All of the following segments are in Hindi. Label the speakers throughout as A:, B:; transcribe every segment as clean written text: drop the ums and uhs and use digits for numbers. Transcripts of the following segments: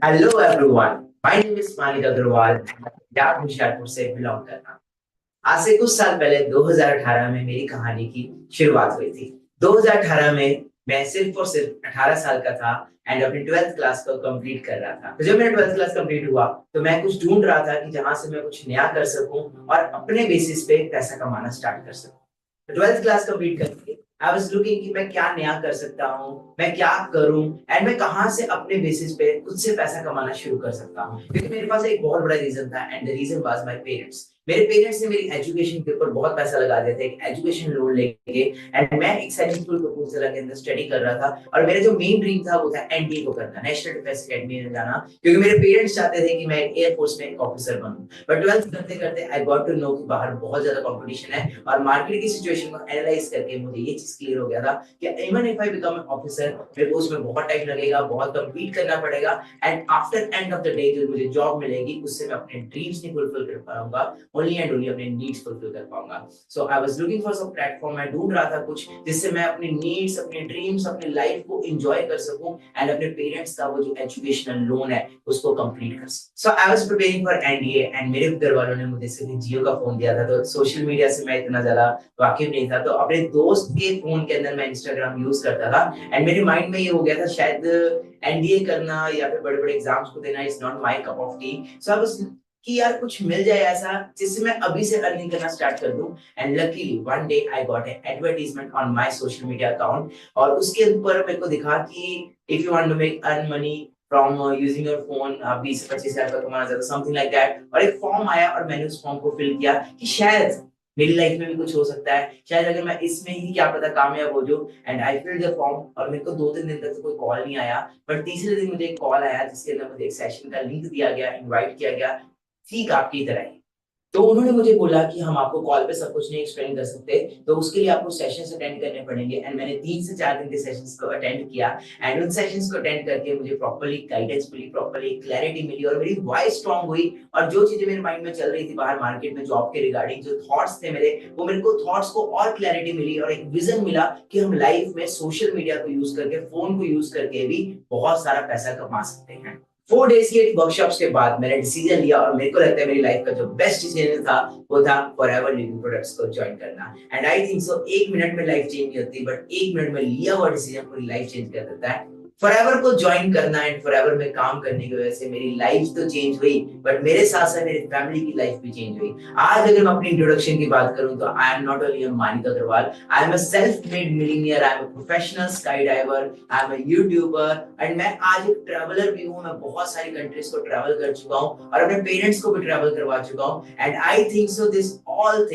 A: Hello everyone, my name is Manik Agarwal. Punjab Hoshiarpur से बिलोंग करता हूँ। आज से कुछ साल पहले 2018 में मेरी कहानी की शुरुआत हुई थी। 2018 में मैं सिर्फ और सिर्फ 18 साल का था एंड अपनी 12th क्लास को कंप्लीट कर रहा था। तो जब मेरा 12th क्लास कंप्लीट हुआ तो मैं कुछ ढूंढ रहा था कि जहां से मैं कुछ नया कर सकूं और अपने बेसिस पे पैसा कमाना स्टार्ट कर सकूं। 12th क्लास कंप्लीट करके आई वाज लुकिंग कि मैं क्या नया कर सकता हूँ, मैं क्या करूँ एंड मैं कहाँ से अपने बेसिस पे खुद से पैसा कमाना शुरू कर सकता हूँ। क्योंकि मेरे पास एक बहुत बड़ा रीजन था and the reason was my parents. मेरे पेरेंट्स ने मेरी एजुकेशन के ऊपर बहुत पैसा लगा दिया था, एक एजुकेशन लोन लेके। एंड मैं एक सक्सेसफुल प्रपोजल के अंदर स्टडी कर रहा था और मेरा जो मेन ड्रीम था वो था एनडीए को करना, नेशनल डिफेंस एकेडमी में जाना। क्योंकि मेरे पेरेंट्स चाहते थे कि मैं एयरफोर्स में एक ऑफिसर बनूं। बट 12th करते करते आई गॉट टू नो कि बाहर बहुत ज्यादा कंपटीशन है और मार्केट की सिचुएशन को एनालाइज करके मुझे ये चीज क्लियर हो गया था कि even if I become an officer, मेरे को उसमें बहुत टाइम लगेगा, बहुत कंपीट करना पड़ेगा and after end of the day जो मुझे जॉब मिलेगी उससे मैं अपने ड्रीम्स नहीं फुलफिल कर पाऊंगा, ओनली एंड ओनली अपने नीड्स फुलफिल कर पाऊंगा। So I was looking for some platform. मैं ढूंढ रहा था कुछ जिससे मैं अपने नीड्स, अपने ड्रीम्स, अपनी लाइफ को एंजॉय कर सकूं एंड अपने पेरेंट्स का वो जो एजुकेशनल लोन है उसको कंप्लीट कर सकूं। So I was preparing for NDA एंड मेरे घर वालों ने मुझे सिर्फ जियो का फोन दिया था, तो सोशल मीडिया से मैं इतना ज्यादा वाकिफ नहीं था। तो अपने दोस्त के फोन के अंदर मैं इंस्टाग्राम यूज करता था एंड मेरे माइंड में ये हो गया था शायद एनडीए करना या फिर बड़े बड़े एग्जाम्स को देना is not my cup of T. So I was कि यार कुछ मिल जाए ऐसा जिससे मैं अभी से अर्निंग करना स्टार्ट कर दूं। And luckily one day I got an advertisement on my social media account और उसके ऊपर मेरे को दिखा कि if you want to make earn money from using your phone, आप 20 से 25 हजार का कमाना चाहते हो, समथिंग लाइक दैट। और एक फॉर्म आया और मैंने उस फॉर्म को फिल किया कि शायद मेरी लाइफ में भी कुछ हो सकता है, शायद अगर मैं इसमें ही क्या पता कामयाब हो जाऊं। And I filled the form और मेरे को 2-3 दिन तक तो कोई कॉल नहीं आया। बट तीसरे दिन मुझे एक कॉल आया जिसके अंदर मुझे एक सेशन का लिंक दिया गया, इनवाइट किया गया, ठीक आपकी तरह ही। तो उन्होंने मुझे बोला कि हम आपको कॉल पे सब कुछ नहीं एक्सप्लेन कर सकते, तो उसके लिए आपको सेशंस अटेंड करने पड़ेंगे। एंड मैंने 3 से 4 दिन के सेशंस को अटेंड किया एंड उन सेशंस को अटेंड करके मुझे प्रॉपर्ली गाइडेंस मिली, प्रॉपर्ली क्लैरिटी मिली और मेरी वॉइस स्ट्रांग हुई। और जो चीजें मेरे माइंड में चल रही थी बाहर मार्केट में जॉब के रिगार्डिंग, जो थॉट्स थे मेरे, वो मेरे को थॉट्स को और क्लैरिटी मिली और एक विजन मिला कि हम लाइफ में सोशल मीडिया को यूज करके, फोन को यूज करके भी बहुत सारा पैसा कमा सकते हैं। 4 डेज की एक वर्कशॉप्स के बाद मैंने डिसीजन लिया और मेरे को लगता है मेरी लाइफ का जो बेस्ट डिसीजन था वो था फॉरएवर लिविंग प्रोडक्ट्स को ज्वाइन करना। And I think so 1 minute में लाइफ चेंज नहीं होती, बट 1 मिनट में लिया हुआ डिसीजन पूरी लाइफ चेंज कर देता है। फॉरएवर को ज्वाइन करना एंड फॉरएवर में काम करने की वजह से मेरी लाइफ तो चेंज हुई, बट मेरे साथ साथ मेरी फैमिली की लाइफ भी चेंज हुई। आज अगर मैं अपनी इंट्रोडक्शन की बात करूं तो I am not only a Manik Agarwal, I am a self made millionaire, I am a professional sky diver, I am a YouTuber and मैं आज एक ट्रैवलर भी हूँ। मैं बहुत सारी कंट्रीज को ट्रैवल कर चुका हूँ और अपने पेरेंट्स को भी ट्रैवल करवा चुका हूँ। And I think so this all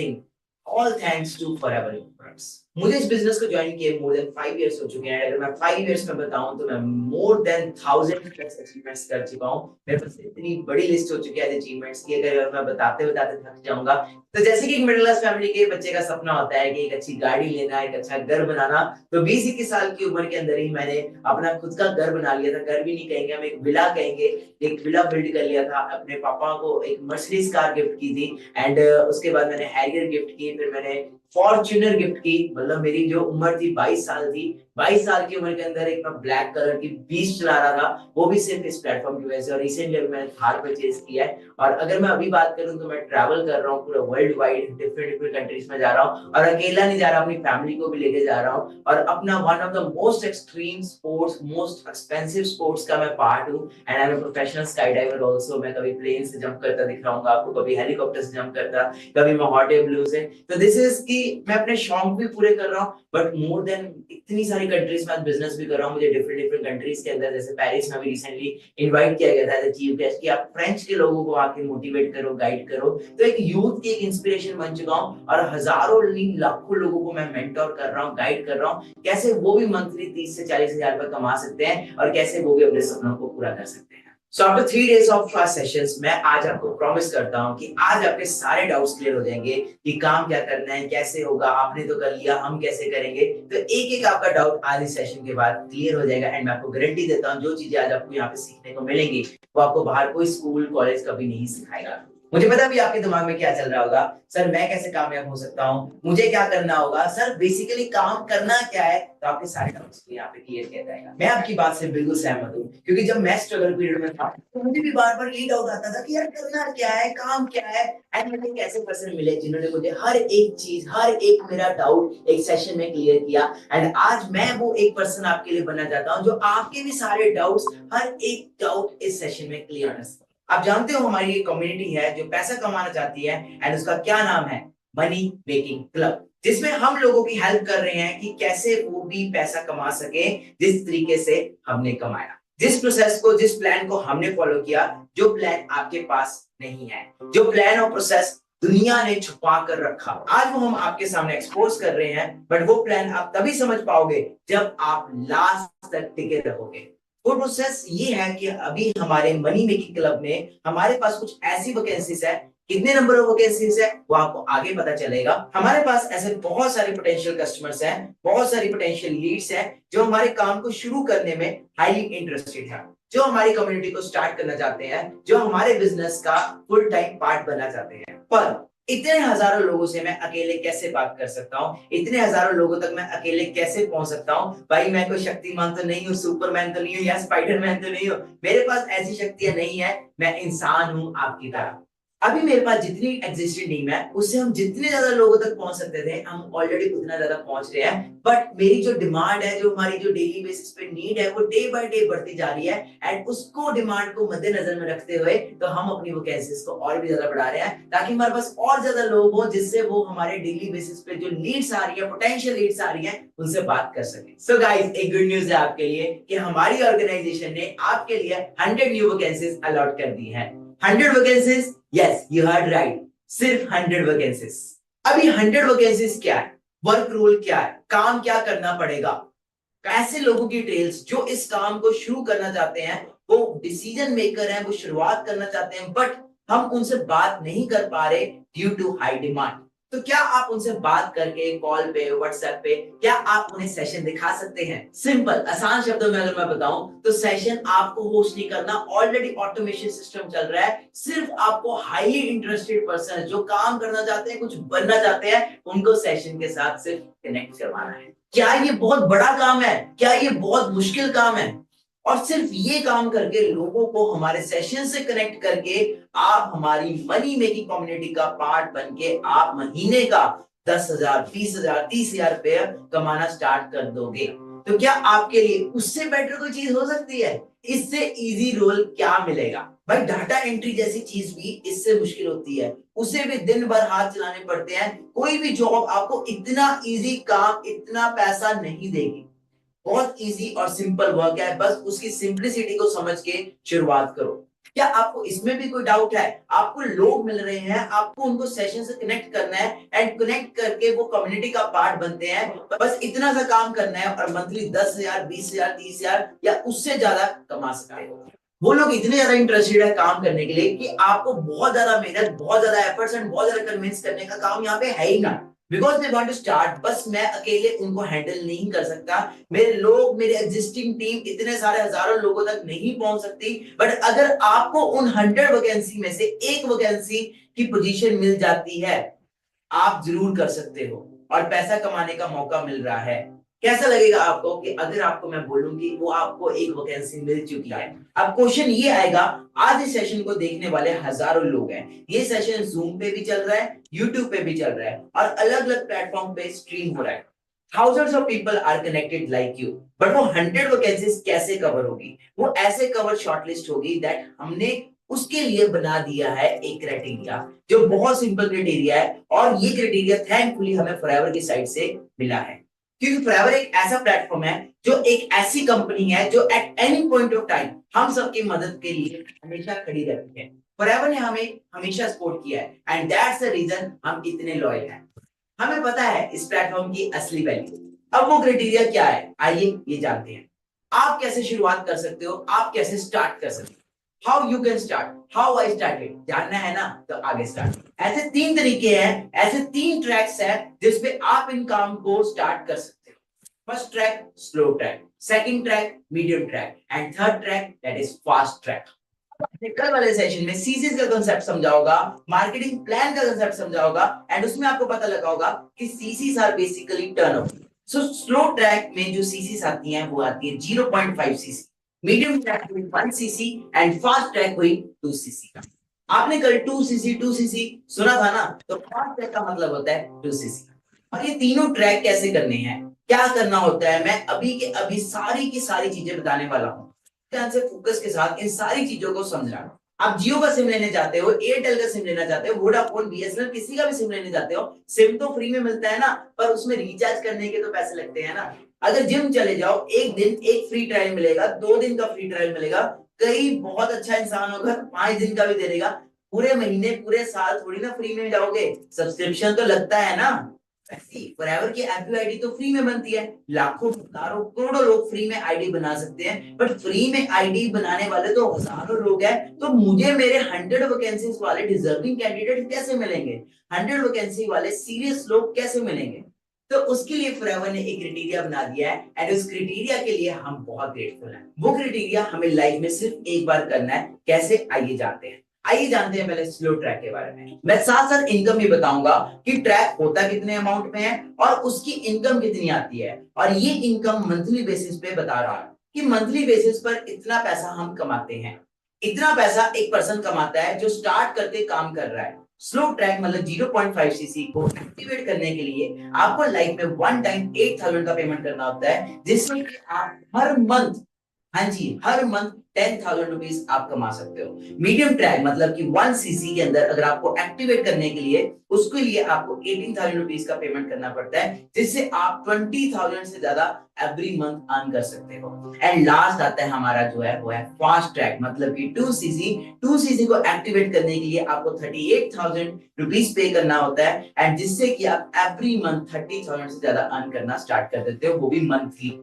A: thanks to Forever products. मुझे इस बिजनेस को ज्वाइन किए मोर देन 5 इयर्स हो चुके हैं। अगर मैं 5 इयर्स में बताऊं तो मैं मोर देन 1000+ अचीवमेंट्स कर चुका हूँ। मेरे पास इतनी बड़ी लिस्ट हो चुकी है अचीवमेंट्स की, अगर मैं बताते बताते थक जाऊंगा। तो जैसे कि एक मिडिल क्लास फैमिली के बच्चे का सपना होता है कि एक अच्छी गाड़ी लेना, एक अच्छा घर बनाना, तो 20-21 साल की उम्र के अंदर ही मैंने अपना खुद का घर बना लिया था। घर भी नहीं कहेंगे हम, एक विला कहेंगे। एक विला बिल्ड कर लिया था। अपने पापा को एक मर्सिडीज कार गिफ्ट की थी एंड उसके बाद मैंने हैरियर गिफ्ट की, फिर मैंने फॉर्च्यूनर गिफ्ट की। मतलब मेरी जो उम्र थी 22 साल थी, 22 साल की उम्र के अंदर एक मैं ब्लैक कलर की बीस्ट चला रहा था, वो भी सिर्फ इस प्लेटफॉर्म की वजह से। और रिसेंटली अभी मैंने थार परचेज किया है। और अगर मैं अभी बात करूं तो मैं ट्रैवल कर रहा हूँ पूरा world wide, different different countries में जा रहा हूँ और अकेला नहीं जा रहा, अपनी फैमिली को भी लेके जा रहा हूँ। और अपना one of the most extreme sports, most expensive sports का मैं पार्ट हूँ and I am a professional sky diver also. मैं कभी प्लेन से जंप करता दिख रहा हूँ आपको, कभी हेलीकॉप्टर से जंप करता, कभी मैं हॉट एयर ब्लू से। तो दिस इज कि मैं अपने शौक भी पूरे कर रहा हूँ, बट मोर देन इतनी सारी कंट्रीज में बिजनेस भी कर रहा हूँ। मुझे डिफरेंट डिफरेंट कंट्रीज के अंदर, जैसे पेरिस में भी रिसेंटली इनवाइट किया गया था एज चीफ गेस्ट कि आप फ्रेंच के लोगों को आके मोटिवेट करो, गाइड करो। तो एक यूथ की एक इंस्पिरेशन बन चुका हूँ और हजारों नहीं लाखों लोगों को मैं मेंटोर कर रहा हूँ, गाइड कर रहा हूँ, कैसे वो भी मंथली 30 से 40 हजार रुपए कमा सकते हैं और कैसे वो भी अपने सपनों को पूरा कर सकते हैं। So after 3 days of sessions मैं आज आपको प्रॉमिस करता हूँ कि आज आपके सारे डाउट्स क्लियर हो जाएंगे कि काम क्या करना है, कैसे होगा। आपने तो कर लिया, हम कैसे करेंगे। तो एक एक आपका डाउट आज इस सेशन के बाद क्लियर हो जाएगा एंड मैं आपको गारंटी देता हूँ जो चीजें आज आपको यहाँ पे सीखने को मिलेंगी वो आपको बाहर कोई स्कूल कॉलेज कभी नहीं सिखाएगा। मुझे पता भी आपके दिमाग में क्या चल रहा होगा, सर मैं कैसे कामयाब हो सकता हूँ, मुझे क्या करना होगा, सर बेसिकली काम करना क्या है। तो आपके सारे डाउट्स यहाँ पे क्लियर किया जाएगा। मैं आपकी बात से बिल्कुल सहमत हूँ, क्योंकि जब मैं स्ट्रगल पीरियड में था तो मुझे भी बार बार यही डाउट आता था कि यार करना क्या है, काम क्या है। एंड मुझे एक ऐसे पर्सन मिले जिन्होंने मुझे हर एक चीज, हर एक मेरा डाउट एक सेशन में क्लियर किया। एंड आज मैं वो एक पर्सन आपके लिए बनना चाहता हूँ जो आपके भी सारे डाउट्स, हर एक डाउट इस सेशन में क्लियर कर सके। आप जानते हो हमारी एक कम्युनिटी है जो पैसा कमाना चाहती है, एंड उसका क्या नाम है, मनी मेकिंग क्लब, जिसमें हम लोगों की हेल्प कर रहे हैं कि कैसे वो भी पैसा कमा सके जिस तरीके से हमने कमाया, जिस प्रोसेस को, जिस प्लान को हमने फॉलो किया, जो प्लान आपके पास नहीं है, जो प्लान और प्रोसेस दुनिया ने छुपा कर रखा, आज वो हम आपके सामने एक्सपोज कर रहे हैं। बट वो प्लान आप तभी समझ पाओगे जब आप लास्ट तक टिके रहोगे। वो प्रोसेस ये है कि अभी हमारे मनी मेकिंग क्लब में हमारे पास कुछ ऐसी वैकेंसीज है, कितने नंबर ऑफ वैकेंसीज है वो आपको आगे पता चलेगा। हमारे पास ऐसे बहुत सारे पोटेंशियल कस्टमर्स हैं, बहुत सारी पोटेंशियल लीड्स हैं जो हमारे काम को शुरू करने में हाईली इंटरेस्टेड है, जो हमारी कम्युनिटी को स्टार्ट करना चाहते हैं, जो हमारे बिजनेस का फुल टाइम पार्ट बनना चाहते हैं। पर इतने हजारों लोगों से मैं अकेले कैसे बात कर सकता हूँ, इतने हजारों लोगों तक मैं अकेले कैसे पहुंच सकता हूँ। भाई मैं कोई शक्तिमान तो नहीं हूँ, सुपरमैन तो नहीं हूँ, या स्पाइडरमैन तो नहीं हूँ, मेरे पास ऐसी शक्तियां नहीं है। मैं इंसान हूँ आपकी तरह। अभी मेरे पास जितनी एग्जिस्टिंग टीम है उससे हम जितने ज्यादा लोगों तक पहुंच सकते थे हम ऑलरेडी उतना ज्यादा पहुंच रहे हैं। बट मेरी जो डिमांड है, जो हमारी जो डेली बेसिस पे नीड है, वो डे बाय डे बढ़ती जा रही है। एंड उसको, डिमांड को मद्देनजर में रखते हुए तो हम अपनी वैकेंसीज को और भी ज्यादा बढ़ा रहे हैं, ताकि हमारे पास और ज्यादा लोग हो जिससे वो हमारे डेली बेसिस पे जो लीड्स आ रही है, पोटेंशियल लीड्स आ रही है, उनसे बात कर सके। सो गाइस, एक गुड न्यूज है आपके लिए कि हमारी ऑर्गेनाइजेशन ने आपके लिए 100 न्यू वैकेंसीज अलॉट कर दी है। 100 vacancies, yes you heard right, सिर्फ 100 वैकेंसीज। अभी 100 वैकेंसीज क्या है, वर्क रोल क्या है, काम क्या करना पड़ेगा, ऐसे लोगों की डिटेल्स जो इस काम को शुरू करना चाहते हैं, वो डिसीजन मेकर हैं, वो शुरुआत करना चाहते हैं, बट हम उनसे बात नहीं कर पा रहे ड्यू टू हाई डिमांड। तो क्या आप उनसे बात करके कॉल पे, व्हाट्सएप पे, क्या आप उन्हें सेशन दिखा सकते हैं? सिंपल, आसान शब्दों में अगर मैं बताऊं तो सेशन आपको होस्ट नहीं करना, ऑलरेडी ऑटोमेशन सिस्टम चल रहा है। सिर्फ आपको हाईली इंटरेस्टेड पर्सन जो काम करना चाहते हैं, कुछ बनना चाहते हैं, उनको सेशन के साथ सिर्फ कनेक्ट करवाना है। क्या ये बहुत बड़ा काम है? क्या ये बहुत मुश्किल काम है? और सिर्फ ये काम करके, लोगों को हमारे सेशन से कनेक्ट करके, आप हमारी मनी मेकिंग कम्युनिटी का पार्ट बन के आप महीने का 10,000, 20,000, 30,000 रुपया कमाना स्टार्ट कर दोगे। तो क्या आपके लिए उससे बेटर कोई चीज हो सकती है? इससे इजी रोल क्या मिलेगा? भाई डाटा एंट्री जैसी चीज भी इससे मुश्किल होती है, उसे भी दिन भर हाथ चलाने पड़ते हैं। कोई भी जॉब आपको इतना इजी काम, इतना पैसा नहीं देगी। बहुत इजी और सिंपल वर्क है, बस उसकी सिंपलिसिटी को समझ के शुरुआत करो। क्या आपको इसमें भी कोई डाउट है? आपको लोग मिल रहे हैं, आपको उनको सेशन से कनेक्ट करना है, एंड कनेक्ट करके वो कम्युनिटी का पार्ट बनते हैं। बस इतना सा काम करना है और मंथली 10,000, 20,000, 30,000 या उससे ज्यादा कमा सकते हो। वो लोग इतने ज्यादा इंटरेस्टेड है काम करने के लिए कि आपको बहुत ज्यादा मेहनत, बहुत ज्यादा एफर्ट्स एंड बहुत ज्यादा कन्विंस करने का काम यहाँ पे है ही ना। Because they want to start. बस मैं अकेले उनको हैंडल नहीं कर सकता, मेरे लोग, मेरे एग्जिस्टिंग टीम इतने सारे हजारों लोगों तक नहीं पहुंच सकती। बट अगर आपको उन 100 वैकेंसी में से एक वैकेंसी की पोजीशन मिल जाती है, आप जरूर कर सकते हो और पैसा कमाने का मौका मिल रहा है। कैसा लगेगा आपको कि अगर आपको मैं बोलूं कि वो आपको एक वैकेंसी मिल चुकी है? अब क्वेश्चन ये आएगा, आज इस सेशन को देखने वाले हजारों लोग हैं, ये सेशन जूम पे भी चल रहा है, यूट्यूब पे भी चल रहा है और अलग अलग प्लेटफॉर्म पे स्ट्रीम हो रहा है। Thousands of people are connected like you, but वो 100 वैकेंसीज कैसे कवर होगी? वो ऐसे कवर शॉर्टलिस्ट होगी दैट हमने उसके लिए बना दिया है एक क्राइटेरिया, जो बहुत सिंपल क्राइटेरिया है। और ये क्राइटेरिया थैंकफुली हमें फॉरएवर की साइड से मिला है, क्योंकि फॉरएवर एक ऐसा प्लेटफॉर्म है, जो एक ऐसी कंपनी है जो at any point of time हम सबकी मदद के लिए हमेशा खड़ी रहती है। फॉरएवर ने हमें हमेशा सपोर्ट किया है, एंड दैट्स द रीजन हम इतने लॉयल हैं। हमें पता है इस प्लेटफॉर्म की असली वैल्यू। अब वो क्राइटेरिया क्या है, आइए ये जानते हैं। आप कैसे शुरुआत कर सकते हो, आप कैसे स्टार्ट कर सकते हो, how you can start, how I started, जानना है ना? तो आगे स्टार्ट। ऐसे 3 तरीके हैं, ऐसे 3 ट्रैक्स हैं जिसपे आप इन काम को स्टार्ट कर सकते हो। First track slow track, second track medium track, and third track that is fast track. कल वाले सेशन में सीसीस का कंसेप्ट समझा होगा, मार्केटिंग प्लान का कंसेप्ट समझा होगा, एंड उसमें आपको पता लगा होगा कि CCs are basically turnover. So slow track में जो सीसीस आती हैं वो आती है 0.5 सीसी, मीडियम ट्रैक हुई 1 सीसी एंड फास्ट ट्रैक हुई 2 सीसी का। आपने कल 2 सीसी 2 सीसी सुना था ना, तो फास्ट ट्रैक का मतलब होता है 2 सीसी। और ये तीनों ट्रैक कैसे करने हैं, क्या करना होता है, मैं अभी के अभी सारी की सारी चीजें बताने वाला हूं। ध्यान से फोकस के साथ इन सारी चीजों को समझना। आप जियो का सिम लेने जाते हो, एयरटेल का सिम लेना चाहते हो, वोडाफोन बीएसएनएल किसी का भी सिम लेने जाते हो, सिम तो फ्री में मिलता है ना, पर उसमें रिचार्ज करने के तो पैसे लगते हैं ना। अगर जिम चले जाओ, एक दिन एक फ्री ट्रायल मिलेगा, 2 दिन का फ्री ट्रायल मिलेगा, कई बहुत अच्छा इंसान होगा 5 दिन का भी दे देगा। पूरे महीने पूरे साल थोड़ी ना फ्री में जाओगे, सब्सक्रिप्शन तो लगता है ना। फॉरएवर की एफबी आईडी तो फ्री में बनती है, लाखों हजारों करोड़ों लोग फ्री में आईडी बना सकते हैं, बट फ्री में आईडी बनाने वाले तो हजारों लोग हैं। तो मुझे मेरे 100 वैकेंसीज वाले डिजर्विंग कैंडिडेट कैसे मिलेंगे, 100 वैकेंसी वाले सीरियस लोग कैसे मिलेंगे? तो उसके लिए फॉरएवर ने एक क्राइटेरिया बना दिया है, एंड उस क्राइटेरिया के लिए हम बहुत ग्रेटफुल हैं। वो क्राइटेरिया हमें लाइफ में सिर्फ एक बार करना है। कैसे, आइए जानते हैं। आइए जानते हैं पहले स्लो ट्रैक के बारे में। मैं साथ साथ इनकम भी बताऊंगा कि ट्रैक होता कितने अमाउंट में है और उसकी इनकम कितनी आती है, और ये इनकम मंथली बेसिस पे बता रहा है कि मंथली बेसिस पर इतना पैसा हम कमाते हैं। इतना पैसा एक पर्सन कमाता है जो स्टार्ट करके काम कर रहा है। स्लो ट्रैक मतलब 0.5 सीसी को एक्टिवेट करने के लिए आपको लाइफ में वन टाइम 8,000 का पेमेंट करना होता है, जिसमें कि आप हर मंथ, हाँ जी, हर मंथ 10,000 रुपीज आप कमा सकते हो। मीडियम ट्रैक मतलब कि 1 सीसी के अंदर अगर आपको एक्टिवेट करने के लिए, उसके लिए आपको 18,000 रुपीज का पेमेंट करना पड़ता है, जिससे आप 20,000 से ज्यादा एवरी मंथ अर्न कर सकते हो। एंड लास्ट आता है हमारा जो है वो है फास्ट ट्रैक मतलब कि 2 सीसी। 2 सीसी को एक्टिवेट करने के लिए आपको 38,000 रुपीज पे करना होता है, एंड जिससे कि आप एवरी मंथ 30,000 से ज्यादा अर्न करना स्टार्ट कर देते हो, वो भी मंथली।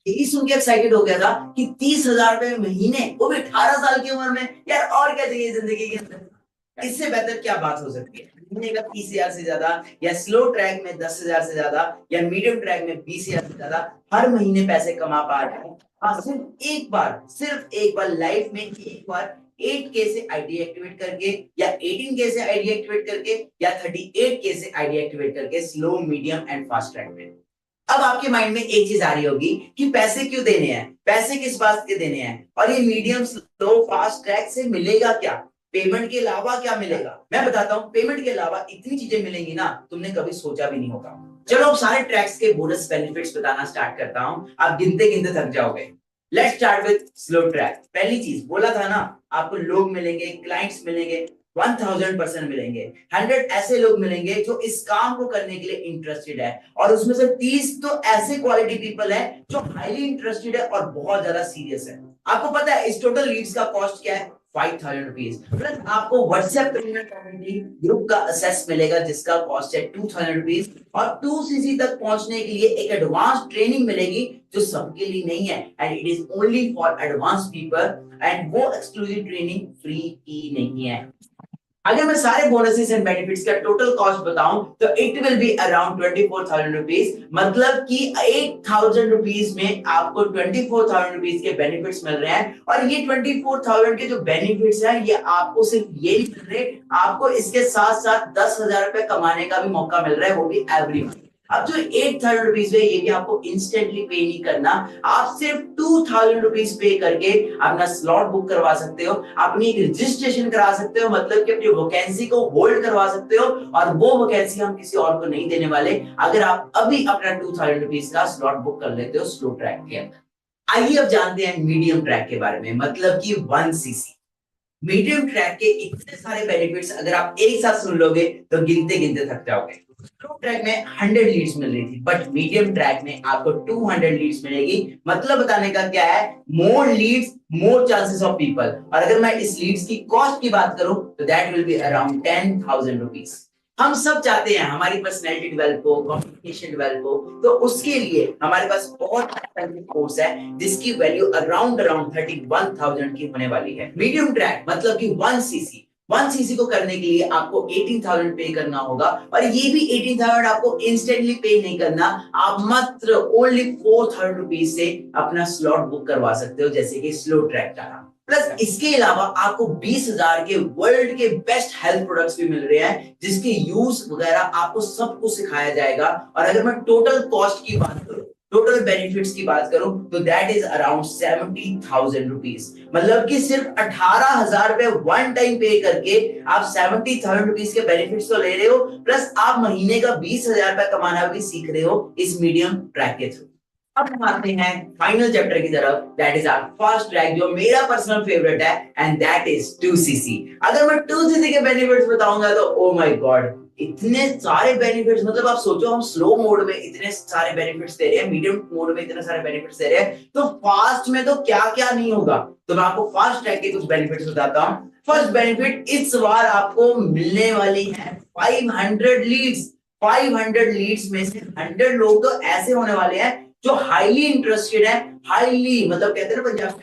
A: यही सुन के एक्साइटेड हो गया था कि 30,000 रुपए महीने, वो भी 18 साल की उम्र में, यार और क्या चाहिए जिंदगी के अंदर। इससे बेहतर क्या बात हो सकती है? महीने का 30,000 से ज्यादा, या स्लो ट्रैक में 10,000 से ज्यादा, या मीडियम ट्रैक में 20,000 से ज्यादा हर महीने पैसे कमा पा रहे हैं। हाँ, सिर्फ एक बार लाइफ में, एक बार 8K से आईडी एक्टिवेट करके, या 18K से आईडी एक्टिवेट करके, या 38K से आईडी एक्टिवेट करके, slow, medium and fast track में। अब आपके माइंड में एक चीज आ रही होगी कि पैसे क्यों देने हैं, पैसे किस बात के देने हैं, और ये मीडियम, स्लो, फास्ट ट्रैक से मिलेगा क्या, पेमेंट के अलावा क्या मिलेगा? मैं बताता हूँ, पेमेंट के अलावा इतनी चीजें मिलेंगी ना, तुमने कभी सोचा भी नहीं होगा। चलो अब सारे ट्रैक्स के बोनस बेनिफिट्स बताना स्टार्ट करता हूँ, आप गिनते गिनते थक जाओगे। Let's start with slow track. पहली चीज बोला था ना, आपको लोग मिलेंगे, क्लाइंट्स मिलेंगे, 1000% मिलेंगे। 100 ऐसे लोग मिलेंगे जो इस काम को करने के लिए इंटरेस्टेड है, और उसमें से 30 तो ऐसे क्वालिटी पीपल है जो हाईली इंटरेस्टेड है और बहुत ज्यादा सीरियस है। आपको पता है इस टोटल लीड्स का कॉस्ट क्या है? 5,000 रुपीज। प्लस आपको व्हाट्सएप प्रीमियम कम्युनिटी ग्रुप का एक्सेस मिलेगा जिसका कॉस्ट है 2,000 रुपीज, और 2 सीसी तक पहुंचने के लिए एक एडवांस ट्रेनिंग मिलेगी जो सबके लिए नहीं है, and it is only for advance people, and वो एक्सक्लूसिव ट्रेनिंग फ्री की नहीं है। अगर मैं सारे बोनसेस एंड बेनिफिट्स का टोटल कॉस्ट बताऊं तो it will be around 24,000 rupees, मतलब कि 8,000 रुपीज में आपको 24,000 रुपीज के बेनिफिट्स मिल रहे हैं। और ये 24,000 के जो बेनिफिट्स हैं, ये आपको सिर्फ ये नहीं मिल रहे, आपको इसके साथ साथ 10,000 रुपए कमाने का भी मौका मिल रहा है, वो भी एवरी मंथ। अब जो 8,000 रुपीज है, ये भी आपको इंस्टेंटली पे नहीं करना, आप सिर्फ 2,000 रुपीज पे करके अपना स्लॉट बुक करवा सकते हो, अपनी एक रजिस्ट्रेशन करा सकते हो, मतलब कि अपनी वैकेंसी को होल्ड करवा सकते हो, और वो वैकेंसी हम किसी और को नहीं देने वाले अगर आप अभी अपना 2,000 रुपीज का स्लॉट बुक कर लेते हो स्लो ट्रैक के अंदर। आइए अब जानते हैं मीडियम ट्रैक के बारे में, मतलब कि 1 सीसी। मीडियम ट्रैक के इतने सारे बेनिफिट्स अगर आप एक साथ सुन लोगे तो गिनते गिनते थक जाओगे। स्लो ट्रैक में 100 लीड्स मिल रही थी, बट मीडियम ट्रैक में आपको 200 लीड्स मिलेगी। मतलब बताने का क्या है, मोर Leeds more chances of people. और अगर मैं इस लीड्स की कॉस्ट की बात करूं तो that will be around 10,000 rupees. हम सब चाहते हैं हमारी पर्सनैलिटी डेवलप हो, कम्युनिकेशन डेवलप हो, तो उसके लिए हमारे पास बहुत कोर्स है जिसकी वैल्यू अराउंड 31,000 की होने वाली है। मीडियम ट्रैक मतलब कि 1 सीसी, 1 सीसी को करने के लिए आपको 18,000 पे करना होगा, और ये भी 18,000 आपको इंस्टेंटली पे नहीं करना, आप मात्र ओनली 4,000 रुपीज से अपना स्लॉट बुक करवा सकते हो, जैसे कि स्लो ट्रैक का। प्लस इसके अलावा आपको 20,000 के वर्ल्ड के बेस्ट हेल्थ प्रोडक्ट्स भी मिल रहे हैं, जिसके यूज वगैरह आपको सब कुछ सिखाया जाएगा। और अगर मैं टोटल कॉस्ट की बात करूं, टोटल बेनिफिट्स की बात करूं, तो दैट इज अराउंड 70,000 रुपीज। मतलब कि सिर्फ 18,000 रुपए वन टाइम पे करके आप 70,000 रुपीज के बेनिफिट्स तो ले रहे हो, प्लस आप महीने का 20,000 रुपए कमाना भी सीख रहे हो इस मीडियम ट्रैक के थ्रू। अब हम आते हैं फाइनल चैप्टर की तरफ, that is our first track, जो मेरा पर्सनल फेवरेट है, एंड दैट इज 2cc। अगर मैं 2cc के बेनिफिट्स बताऊंगा तो ओ माय गॉड, इतने सारे बेनिफिट्स। मतलब आप सोचो, हम स्लो मोड में इतने सारे बेनिफिट्स दे रहे हैं, मीडियम मोड में इतने सारे बेनिफिट्स दे रहे हैं, तो फास्ट में तो क्या क्या नहीं होगा। तो मैं आपको फास्ट ट्रैक के कुछ बेनिफिट्स बताता हूं। फर्स्ट बेनिफिट, इस बार आपको मिलने वाली है 500 लीड्स। 500 लीड्स में से 100 लोग तो ऐसे होने वाले हैं जो हाईली इंटरेस्टेड है, हाईली, मतलब कहते हैं ना Punjab,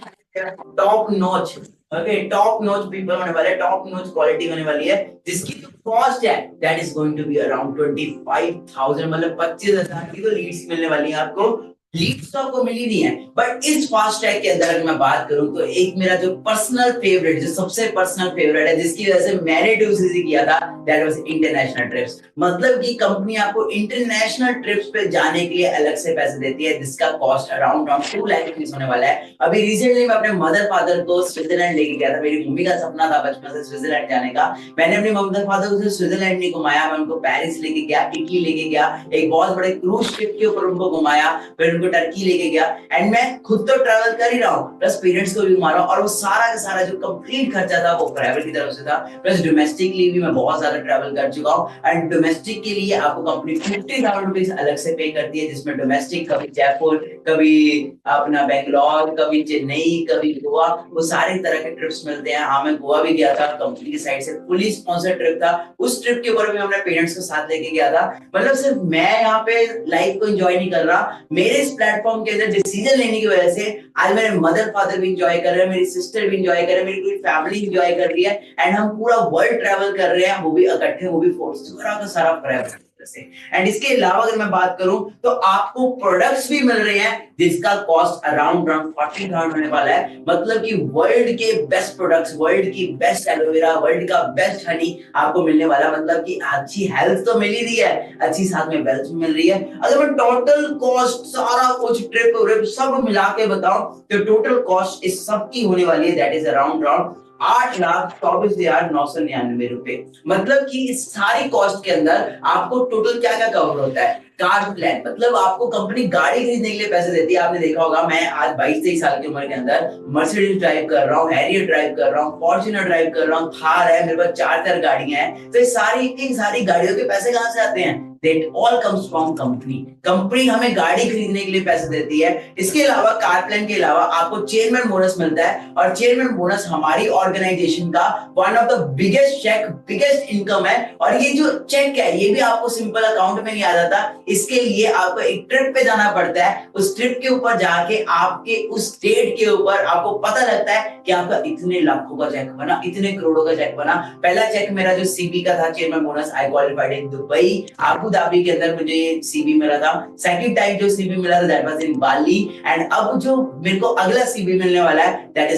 A: top notch, okay, top notch people होने वाले, टॉप नॉच क्वालिटी होने वाली है, जिसकी जो कॉस्ट है that is going to be around 25,000, मतलब 25,000 की तो लीड्स मिलने वाली है आपको। लीड्स तो आपको मिली नहीं है, बट इस फास्ट ट्रैक के अंदर अगर मैं बात करूं तो एक मेरा जो पर्सनल फेवरेट, जो सबसे पर्सनल फेवरेट है, जिसकी वजह से मैंने 2cc किया था, दैट वाज इंटरनेशनल ट्रिप्स। मतलब कि कंपनी आपको इंटरनेशनल ट्रिप्स पे जाने के लिए अलग से पैसे देती है, जिसका कॉस्ट अराउंड 2 लाख रुपीस होने वाला है। अभी रिसेंटली मैं अपने मदर फादर को स्विट्जरलैंड लेके गया था। मेरी मम्मी का सपना था बचपन से स्विट्जरलैंड जाने का। मैंने अपने मदर फादर को स्विट्जरलैंड नहीं घुमाया, मैं उनको पेरिस लेके गया, इटली लेके गया, एक बहुत बड़े क्रूज शिप के ऊपर उनको घुमाया, फिर उनको टर्की लेके गया। एंड मैं खुद तो ट्रैवल कर ही रहा हूँ, प्लस पेरेंट्स को भी घुमा रहा हूँ, और वो सारा का सारा जो कंप्लीट खर्चा था वो ट्रैवल की तरफ से था। प्लस डोमेस्टिकली भी मैं बहुत ज्यादा ट्रैवल कर चुका हूँ, एंड डोमेस्टिक के लिए आपको कंपनी 50,000 रुपीज अलग से पे करती है, जिसमें डोमेस्टिक कभी जयपुर, कभी अपना बेंगलोर, कभी चेन्नई, कभी गोवा, वो सारे तरह के ट्रिप्स मिलते हैं। हाँ, मैं गोवा भी गया था, कंपनी की साइड से फुली स्पॉन्सर्ड ट्रिप था। उस ट्रिप के ऊपर भी अपने पेरेंट्स को साथ लेके गया था। मतलब सिर्फ मैं यहाँ पे लाइफ को एंजॉय नहीं कर रहा, मेरे इस प्लेटफॉर्म के अंदर डिसीजन लेने की वजह से आज मेरे मदर फादर भी एंजॉय कर रहे हैं, मेरी सिस्टर भी एंजॉय कर रहे हैं, मेरी पूरी फैमिली एंजॉय कर रही है, एंड हम पूरा वर्ल्ड ट्रैवल कर रहे हैं, वो भी इकट्ठे, वो भी फोर्स, सारा का सारा ट्रैवल। एंड इसके अलावा अगर मैं बात करूं तो आपको प्रोडक्ट्स भी मिल रहे हैं, जिसका कॉस्ट अराउंड 40,000 होने वाला है। मतलब कि वर्ल्ड के बेस्ट प्रोडक्ट्स, वर्ल्ड की बेस्ट एलोवेरा, वर्ल्ड का बेस्ट हनी आपको मिलने वाला। मतलब कि अच्छी हेल्थ तो मिल ही रही है, अच्छी साथ में वेल्थ मिल रही है। अगर मैं टोटल कॉस्ट सारा कुछ ट्रिप सब मिला के बताऊं तो टोटल कॉस्ट इस सब की होने वाली है, दैट इज अराउंड 8,24,999 रुपए। मतलब कि इस सारी कॉस्ट के अंदर आपको टोटल क्या क्या कवर होता है। कार प्लान, मतलब आपको कंपनी गाड़ी खरीदने के लिए पैसे देती है। आपने देखा होगा, मैं आज 22-23 साल की उम्र के अंदर मर्सिडीज ड्राइव कर रहा हूँ, हैरियर ड्राइव कर रहा हूँ, फॉर्च्यूनर ड्राइव कर रहा हूँ, थार है, मेरे पास 4 गाड़ियां हैं। तो ये सारी गाड़ियों के पैसे कहां से आते हैं? That all comes from company। Company हमें गाड़ी खरीदने के लिए पैसे देती है। इसके अलावा कार प्लान के अलावा आपको चेयरमैन बोनस मिलता है, और चेयरमैन बोनस हमारी ऑर्गेनाइजेशन का one of the biggest cheque, biggest income है। और ये जो चेक है ये भी आपको सिंपल अकाउंट में नहीं आ जाता, इसके लिए आपको एक ट्रिप पे जाना पड़ता है। उस ट्रिप के ऊपर जाके आपके उस स्टेट के ऊपर आपको पता लगता है कि आपका इतने लाखों का चेक बना, इतने करोड़ों का चेक बना। पहला चेक मेरा जो सीबी का था, chairman bonus, I qualified in Dubai, Abu Dhabi के अंदर मुझे सीबी मिला था। सेकंड टाइम जो सीबी मिला था that was in Bali, and अब जो मेरे को अगला सीबी मिलने वाला है that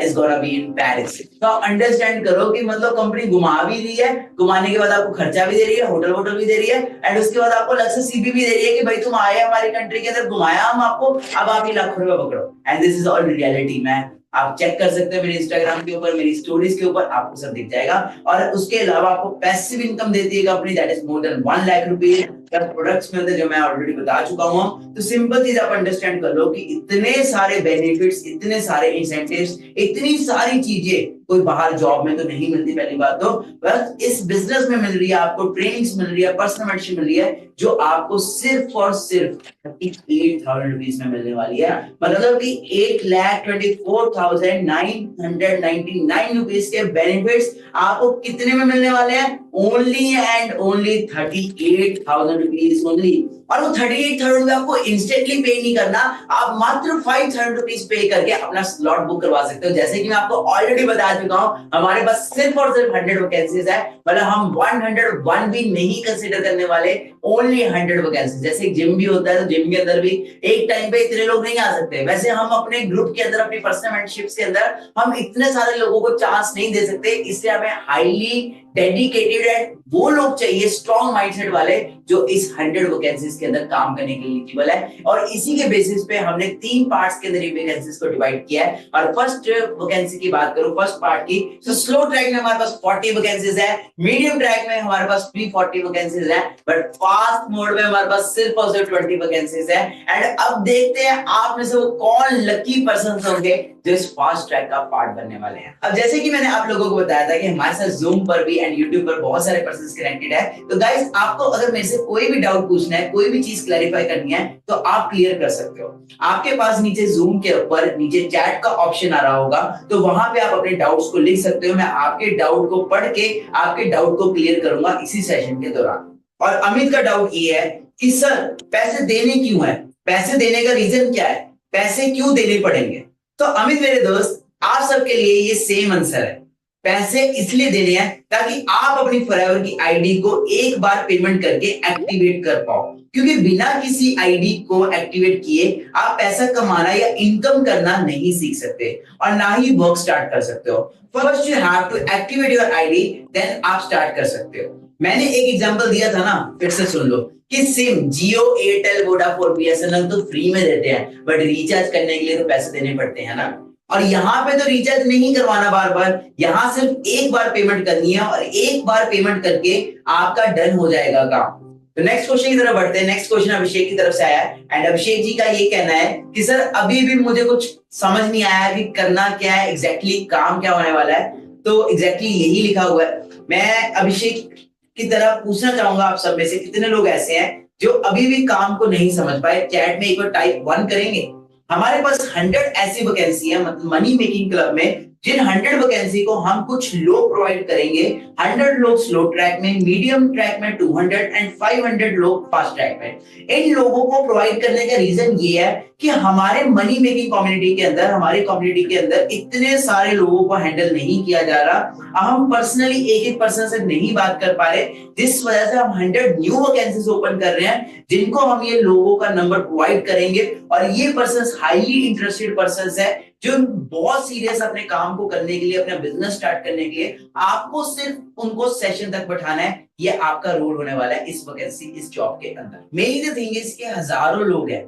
A: is gonna be in Paris. तो आप अंडरस्टैंड करो कि मतलब कंपनी घुमा भी रही है, घुमाने के बाद आपको खर्चा भी दे रही है, होटल वोटल भी दे रही है, एंड उसके बाद आपको अलग से सीबी भी दे रही है कि भाई तुम आए हमारी कंट्री के अंदर, घुमाया हम आपको, अब आप ये लाखों रुपए पकड़ो। And this is all reality. मैं आप चेक कर सकते हैं मेरे इंस्टाग्राम के ऊपर, मेरी स्टोरीज के ऊपर आपको सब दिख जाएगा। और उसके अलावा आपको पैसिव इनकम देती है company, that is more than 1 lakh rupees. Products मिलते हैं जो मैं ऑलरेडी बता चुका हूं। तो सिंपल चीज आप अंडरस्टैंड कर लो कि इतने सारे बेनिफिट्स, इतने सारे इंसेंटिव्स, इतनी सारी चीजें कोई बाहर जॉब में तो नहीं मिलती। पहली बात तो बस इस बिजनेस में मिल रही है, आपको ट्रेनिंग्स मिल रही है, पर्सनल मेंटरशिप मिल रही है, जो आपको सिर्फ और सिर्फ 38,000 रुपीस में मिलने वाली है। मतलब कि 8,24,999 रुपीस के बेनिफिट्स आपको कितने में मिलने वाले हैं? Only and only 38,000 rupees only. और वो 38,000 रुपए आपको इंस्टेंटली पे नहीं करना, आप मात्र 5,000 रुपीज पे करके अपना स्लॉट बुक करवा सकते हो। जैसे कि मैं आपको ऑलरेडी बता चुका हूं, हमारे पास सिर्फ और सिर्फ 100 वैकेंसीज है, मतलब हम 101 भी नहीं कंसीडर करने वाले, ओनली 100 वैकेंसीज। जैसे जिम भी होता है तो जिम के अंदर भी एक टाइम पे इतने लोग नहीं आ सकते, वैसे हम अपने ग्रुप के अंदर, अपनी पर्सनल मेंटरशिप्स के अंदर हम इतने सारे लोगों को चांस नहीं दे सकते, इसलिए हमें हाईली डेडिकेटेड एंड वो लोग चाहिए स्ट्रॉन्ग माइंडसेट वाले जो इस 100 वैकेंसीज के अंदर काम करने के लिए एलिजिबल है। और इसी के बेसिस पे हमने 3 पार्ट्स के अंदर ये वैकेंसीज को डिवाइड किया है। और फर्स्ट वैकेंसी की बात करूं, फर्स्ट पार्ट की, तो स्लो ट्रैक में हमारे पास 40 वैकेंसीज है, मीडियम ट्रैक में हमारे पास 340 वैकेंसीज है, बट फास्ट मोड में हमारे पास सिर्फ और सिर्फ 20 वैकेंसीज है। एंड अब देखते हैं आप में से वो कौन लकी पर्सन होंगे जो इस फास्ट ट्रैक का पार्ट बनने वाले हैं। अब जैसे कि मैंने आप लोगों को बताया था कि हमारे साथ जूम पर भी एंड यूट्यूब पर बहुत सारे पर्सन्स कनेक्टेड है, तो गाइस आपको अगर मेरे से कोई भी डाउट पूछना है, कोई भी चीज क्लैरिफाई करनी है, तो आप क्लियर कर सकते हो। आपके पास नीचे जूम के ऊपर नीचे चैट का ऑप्शन आ रहा होगा, तो वहां पे आप अपने डाउट्स को लिख सकते हो। मैं आपके डाउट को पढ़ के आपके डाउट को क्लियर करूंगा इसी सेशन के दौरान। और अमित का डाउट ये है कि सर पैसे देने क्यों है, पैसे देने का रीजन क्या है, पैसे क्यों देने पड़ेंगे? तो अमित मेरे दोस्त, आप सबके लिए ये सेम आंसर है। पैसे इसलिए देने हैं ताकि आप अपनी फॉरएवर की आईडी को एक बार पेमेंट करके एक्टिवेट कर पाओ, क्योंकि बिना किसी आईडी को एक्टिवेट किए आप पैसा कमाना या इनकम करना नहीं सीख सकते और ना ही वर्क स्टार्ट कर सकते हो। First you have to activate your ID, then आप स्टार्ट कर सकते हो। मैंने एक एग्जांपल दिया था ना, फिर से सुन लो कि सिम जियो, एयरटेल, वोडाफोन, बीएसएनएल तो फ्री में देते हैं, बट रिचार्ज करने के लिए तो पैसे देने पड़ते हैं ना। और यहाँ पे तो रिचार्ज नहीं करवाना बार बार, यहाँ सिर्फ एक बार पेमेंट करनी है और एक बार पेमेंट करके आपका डन हो जाएगा काम। तो नेक्स्ट क्वेश्चन की तरफ बढ़ते हैं। नेक्स्ट क्वेश्चन अभिषेक की तरफ से आया है एंड अभिषेक जी का ये कहना है कि सर अभी भी मुझे कुछ समझ नहीं आया कि करना क्या है, एग्जैक्टली काम क्या होने वाला है। तो एग्जैक्टली यही लिखा हुआ है। मैं अभिषेक की तरह पूछना चाहूंगा आप सब में से कितने लोग ऐसे हैं जो अभी भी काम को नहीं समझ पाए। चैट में एक बार टाइप 1 करेंगे। हमारे पास 100 ऐसी वैकेंसी है, मतलब मनी मेकिंग क्लब में, जिन 100 वैकेंसी को हम कुछ लोग प्रोवाइड करेंगे। 100 लोग स्लो ट्रैक में, मीडियम ट्रैक में 200 एंड 500 लोग फास्ट ट्रैक में। इन लोगों को प्रोवाइड करने का रीजन ये है कि हमारे मनी मेकिंग कम्युनिटी के अंदर, हमारी कम्युनिटी के अंदर इतने सारे लोगों को हैंडल नहीं किया जा रहा। हम पर्सनली एक एक पर्सन से नहीं बात कर पा रहे, जिस वजह से हम 100 न्यू वैकेंसीज ओपन कर रहे हैं, जिनको हम ये लोगों का नंबर प्रोवाइड करेंगे। और ये पर्सन हाईली इंटरेस्टेड पर्सन है जो बहुत सीरियस अपने काम को करने के लिए, अपना बिजनेस स्टार्ट करने के लिए। आपको सिर्फ उनको सेशन तक बैठाना है, ये आपका रोल होने वाला है इस वैकेंसी, इस जॉब के अंदर। मेरी द थिंग इज कि हजारों लोग हैं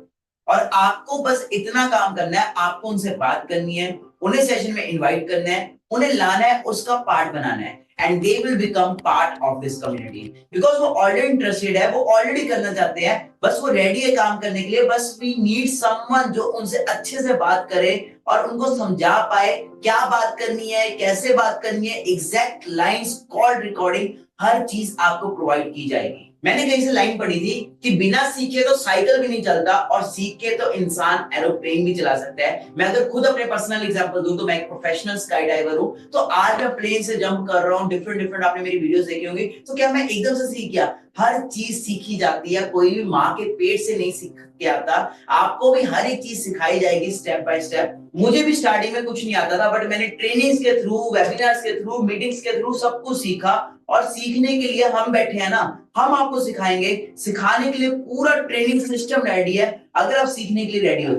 A: और आपको बस इतना काम करना है, आपको उनसे बात करनी है, उन्हें सेशन में इनवाइट करना है, उन्हें लाना है, उसका पार्ट बनाना है, and they will become part of this community. Because वो ऑलरेडी इंटरेस्टेड है, वो ऑलरेडी करना चाहते हैं, बस वो रेडी है काम करने के लिए। बस वी नीड समवन जो उनसे अच्छे से बात करे और उनको समझा पाए क्या बात करनी है, कैसे बात करनी है, एग्जैक्ट लाइंस, कॉल रिकॉर्डिंग, हर चीज आपको प्रोवाइड की जाएगी। मैंने कहीं से लाइन पढ़ी थी कि बिना सीखे तो साइकिल भी नहीं चलता और सीख के तो इंसान एरोप्लेन भी चला सकता है। मैं अगर खुद अपने पर्सनल एग्जांपल दूं तो मैं एक प्रोफेशनल स्काई डाइवर हूं। तो आज मैं प्लेन से जंप कर रहा हूं, डिफरेंट आपने मेरी वीडियोस देखी होंगी। तो क्या मैं एकदम से सीख गया? हर चीज सीखी जाती है, कोई भी माँ के पेट से नहीं सीख के आता। आपको भी हर एक चीज सिखाई जाएगी स्टेप बाय स्टेप। मुझे भी स्टार्टिंग में कुछ नहीं आता था, बट मैंने ट्रेनिंग्स के थ्रू, वेबिनार्स के थ्रू, मीटिंग्स के थ्रू सब कुछ सीखा। और सीखने के लिए हम बैठे हैं ना, हम आपको सिखाएंगे। सिखाने के लिए पूरा ट्रेनिंग सिस्टम रेडी है, अगर आप सीखने के लिए रेडी हो।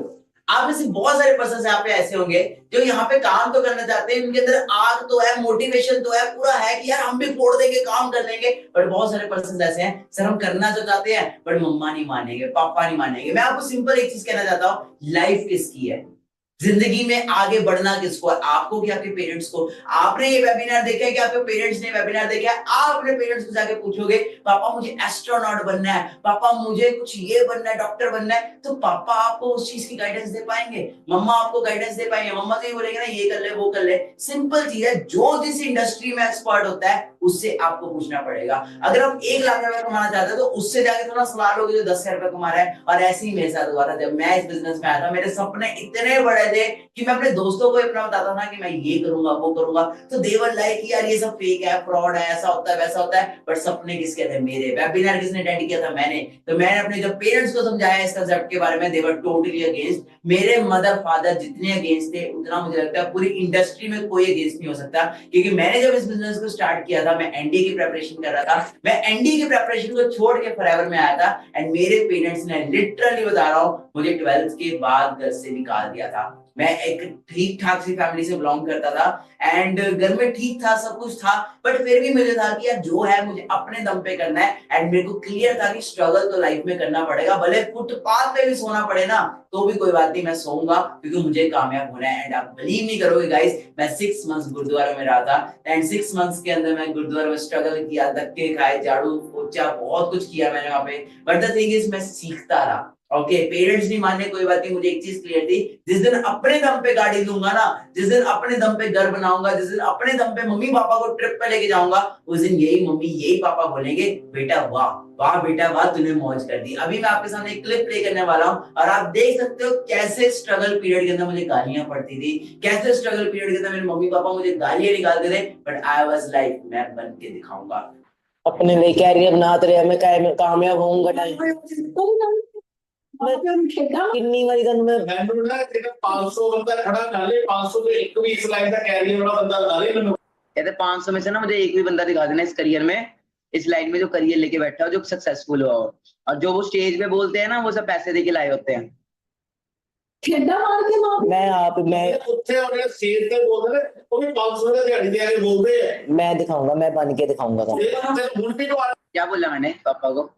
A: आप में से बहुत सारे पर्सन यहाँ पे ऐसे होंगे जो यहाँ पे काम तो करना चाहते हैं, उनके अंदर आग तो है, मोटिवेशन तो है, पूरा है कि यार हम भी फोड़ देंगे, काम कर लेंगे। बट बहुत सारे पर्सन ऐसे हैं, सर हम करना तो चाहते हैं बट मम्मा नहीं मानेंगे, पापा नहीं मानेंगे। मैं आपको सिंपल एक चीज कहना चाहता हूँ, लाइफ किसकी है, जिंदगी में आगे बढ़ना किसको है, आपको कि आपके पेरेंट्स को? आपने ये वेबिनार देखा है कि आपके पेरेंट्स ने वेबिनार देखा है? आप अपने पेरेंट्स को जाके पूछोगे पापा मुझे एस्ट्रोनॉट बनना है, पापा मुझे कुछ ये बनना है, डॉक्टर बनना है, तो पापा आपको उस चीज की गाइडेंस दे पाएंगे? मम्मा आपको गाइडेंस दे पाएंगे? मम्मा तो ये बोलेंगे ना ये कर ले वो कर ले। सिंपल चीज है, जो जिस इंडस्ट्री में एक्सपर्ट होता है उससे आपको पूछना पड़ेगा। अगर आप 1 लाख रुपए कमाना चाहते हो तो उससे जाके थोड़ा सवाल होगा जो 10,000 रुपए कमा रहा है। और ऐसे ही मेरे साथ हुआ था। जब मैं इस बिजनेस में आया था, मेरे सपने इतने बड़े थे कि मैं अपने दोस्तों को अपना बताता था कि मैं ये करूंगा वो करूंगा, तो दे वर लाइक यार ये सब फेक है, फ्रॉड है, ऐसा होता है वैसा होता है। बट सपने किसके थे? मेरे। वेबिनार किसने अटेंड किया था? मैंने। तो मैंने अपने जब पेरेंट्स को समझाया इस कंसेप्ट के बारे में, दे वर टोटली अगेंस्ट। मेरे मदर फादर जितने अगेंस्ट थे, उतना मुझे लगता है पूरी इंडस्ट्री में कोई अगेंस्ट नहीं हो सकता। क्योंकि मैंने जब इस बिजनेस को स्टार्ट किया था, मैं एनडीए की प्रिपरेशन कर रहा था। मैं एनडीए की प्रिपरेशन को छोड़ के फॉरएवर में आया था। एंड मेरे पेरेंट्स ने, लिटरली बता रहा हूँ, मुझे 12th के बाद घर से निकाल दिया था। मैं एक ठीक ठाक सी फैमिली से बिलोंग करता था एंड घर में ठीक था, सब कुछ था। बट फिर भी मुझे था कि यार जो है मुझे अपने दम पे करना है। एंड मेरे को क्लियर था कि स्ट्रगल तो लाइफ में करना पड़ेगा, भले फुटपाथ पे भी सोना पड़े ना तो भी कोई बात नहीं, मैं सोऊंगा, क्योंकि मुझे कामयाब होना है। एंड आप बिलीव नहीं करोगे गाइस, मैं 6 मंथ्स गुरुद्वारा में रहा था। एंड 6 मंथ्स के अंदर मैं गुरुद्वारा में स्ट्रगल किया, धक्के खाए, झाड़ू पोछा, बहुत कुछ किया मैंने वहां पे। बट द थिंग इज, मैं सीखता रहा। ओके, पेरेंट्स नहीं माने कोई बात नहीं, मुझे एक चीज क्लियर थी, जिस दिन अपने दम पे गाड़ी लूंगा ना, जिस दिन अपने दम पे घर बनाऊंगा, जिस दिन अपने दम पे मम्मी पापा को ट्रिप पे लेके जाऊंगा, उस दिन यही मम्मी यही पापा बोलेंगे, बेटा वाह वाह बेटा वाह, तूने मौज कर दी। अभी मैं आपके सामने एक क्लिप प्ले करने वाला हूं और आप देख सकते हो कैसे स्ट्रगल पीरियड के अंदर मुझे गालियां पड़ती थी, कैसे स्ट्रगल पीरियड के अंदर मेरे मम्मी पापा मुझे गालियां निकालते थे। बट आई वाज लाइक, मैं बन के दिखाऊंगा, अपने लिए कैरियर बनाते रहे, मैं कामयाब होऊंगा। किन्नी वारी गन में ਮੈਨੂੰ ਨਾ ਜਿਹੜਾ 500 बंदा खड़ा कर ले, 500 तो एक भी इस लाइन का कैरियर वाला बंदा बता दे ਮੈਨੂੰ। कहते 500 में से ना मुझे एक भी बंदा दिखा देना इस करियर में, इस लाइन में जो करियर लेके बैठा हो, जो सक्सेसफुल हुआ हो। और जो वो स्टेज पे बोलते हैं ना, वो सब पैसे देके लाए होते हैं। खेड़ा मार के मार, मैं ਉੱਥੇ ਉਹਨੇ ਸਟੇਜ ਤੇ ਬੋਲਦੇ ਨੇ, ਉਹ ਵੀ 500 ਦਾ ਦਿਹਾੜੀ ਦੇ ਕੇ ਬੋਲਦੇ ਆ। मैं दिखाऊंगा, मैं बन के दिखाऊंगा। क्या बोला मैंने पापा को?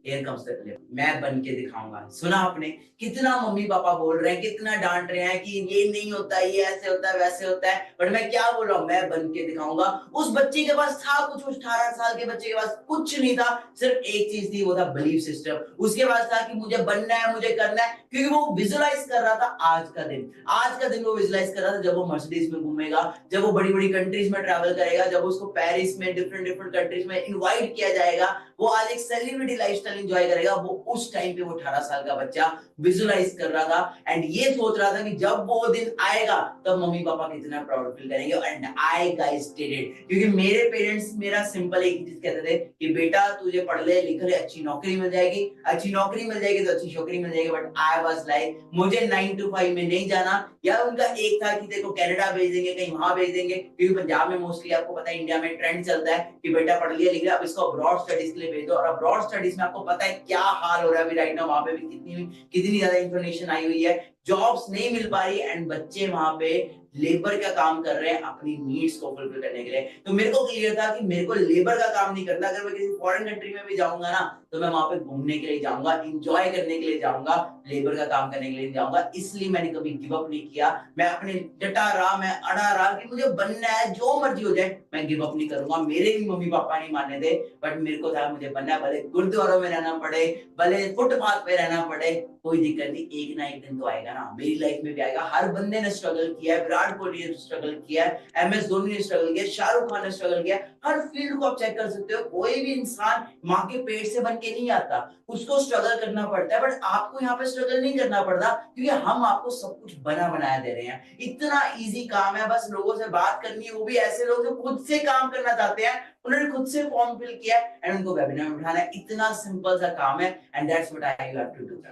A: Here comes the clip. मैं बन के दिखाऊंगा। सुना आपने कितना मम्मी पापा बोल रहे हैं, कितना डांट रहे हैं कि ये नहीं होता, ये ऐसे होता है वैसे होता है, बट मैं क्या बोल रहा हूँ, मैं बन के दिखाऊंगा। उस बच्चे के पास था कुछ, 18 साल के बच्चे के पास कुछ नहीं था, सिर्फ एक चीज थी, वो था बिलीफ सिस्टम। उसके पास था कि मुझे बनना है, मुझे करना है, क्योंकि वो विजुअलाइज कर रहा था आज का दिन। आज का दिन वो विजुअलाइज कर रहा था जब वो मर्सिडीज में घूमेगा, जब वो बड़ी बड़ी कंट्रीज में ट्रैवल करेगा, जब उसको पेरिस में डिफरेंट डिफरेंट कंट्रीज में इनवाइट किया जाएगा, वो आज एक सेलिब्रिटी लाइफस्टाइल एंजॉय करेगा। वो उस टाइम पे वो 18 साल का बच्चा विजुअलाइज कर रहा था एंड ये सोच रहा था कि जब वो दिन आएगा तब मम्मी पापा कितना प्राउड फील करेंगे। And I guys did it, क्योंकि मेरे पेरेंट्स मेरा सिंपल एक चीज कहते थे कि बेटा तुझे पढ़ ले लिख ले, अच्छी नौकरी मिल जाएगी, अच्छी नौकरी मिल जाएगी तो अच्छी छोकरी मिल जाएगी। बट आई वाज लाइक, मुझे 9 to 5 में नहीं जाना। या उनका एक था कि देखो कनाडा भेज देंगे, कहीं वहां भेज देंगे, क्योंकि पंजाब में मोस्टली आपको पता है इंडिया में ट्रेंड चलता है कि बेटा पढ़ लिया लिख लिया, अब इसको अब्रॉड स्टडीज के लिए भेज दो। और अब्रॉड स्टडीज में आपको पता है क्या हाल हो रहा है अभी राइट नाउ, वहां पे भी कितनी ज्यादा इंफॉर्मेशन आई हुई है, जॉब्स नहीं मिल पा रही एंड बच्चे वहां पे लेबर का काम कर रहे हैं अपनी नीड्स को फुलफिल करने के लिए। तो मेरे को क्लियर था कि मेरे को लेबर का काम नहीं करना। अगर मैं किसी फॉरेन कंट्री में भी जाऊंगा ना, तो मैं वहां पे घूमने के लिए जाऊंगा, एंजॉय करने के लिए जाऊंगा, लेबर का काम करने के लिए जाऊंगा। इसलिए मैंने कभी गिव अप नहीं किया। मैं अपने डटा रहा, मैं अड़ा रहा कि मुझे बनना है, जो मर्जी हो जाए मैं गिव अप नहीं करूंगा। मेरे भी मम्मी पापा नहीं माने थे, बट मेरे को था मुझे बनना है, भले गुरुद्वारों में रहना पड़े, भले फुटपाथ पे रहना पड़े, कोई दिक्कत नहीं, एक ना एक दिन तो आएगा ना, मेरी लाइफ में भी आएगा। हर बंदे ने स्ट्रगल किया है, विराट कोहली ने स्ट्रगल किया है, MS धोनी ने स्ट्रगल किया, शाहरुख खान ने स्ट्रगल किया। हर फील्ड को आप चेक कर सकते हो, कोई भी इंसान माँ के पेट से बन के नहीं आता, उसको स्ट्रगल करना पड़ता है। बट आपको यहाँ पे स्ट्रगल नहीं करना पड़ता, क्योंकि हम आपको सब कुछ बना बनाया दे रहे हैं। इतना इजी काम है, बस लोगों से बात करनी है, वो भी ऐसे लोग जो खुद से काम करना चाहते हैं, उन्होंने खुद से फॉर्म फिल किया एंड उनको वेबिनार में उठाना है। इतना सिंपल सा काम है and that's what I have to do.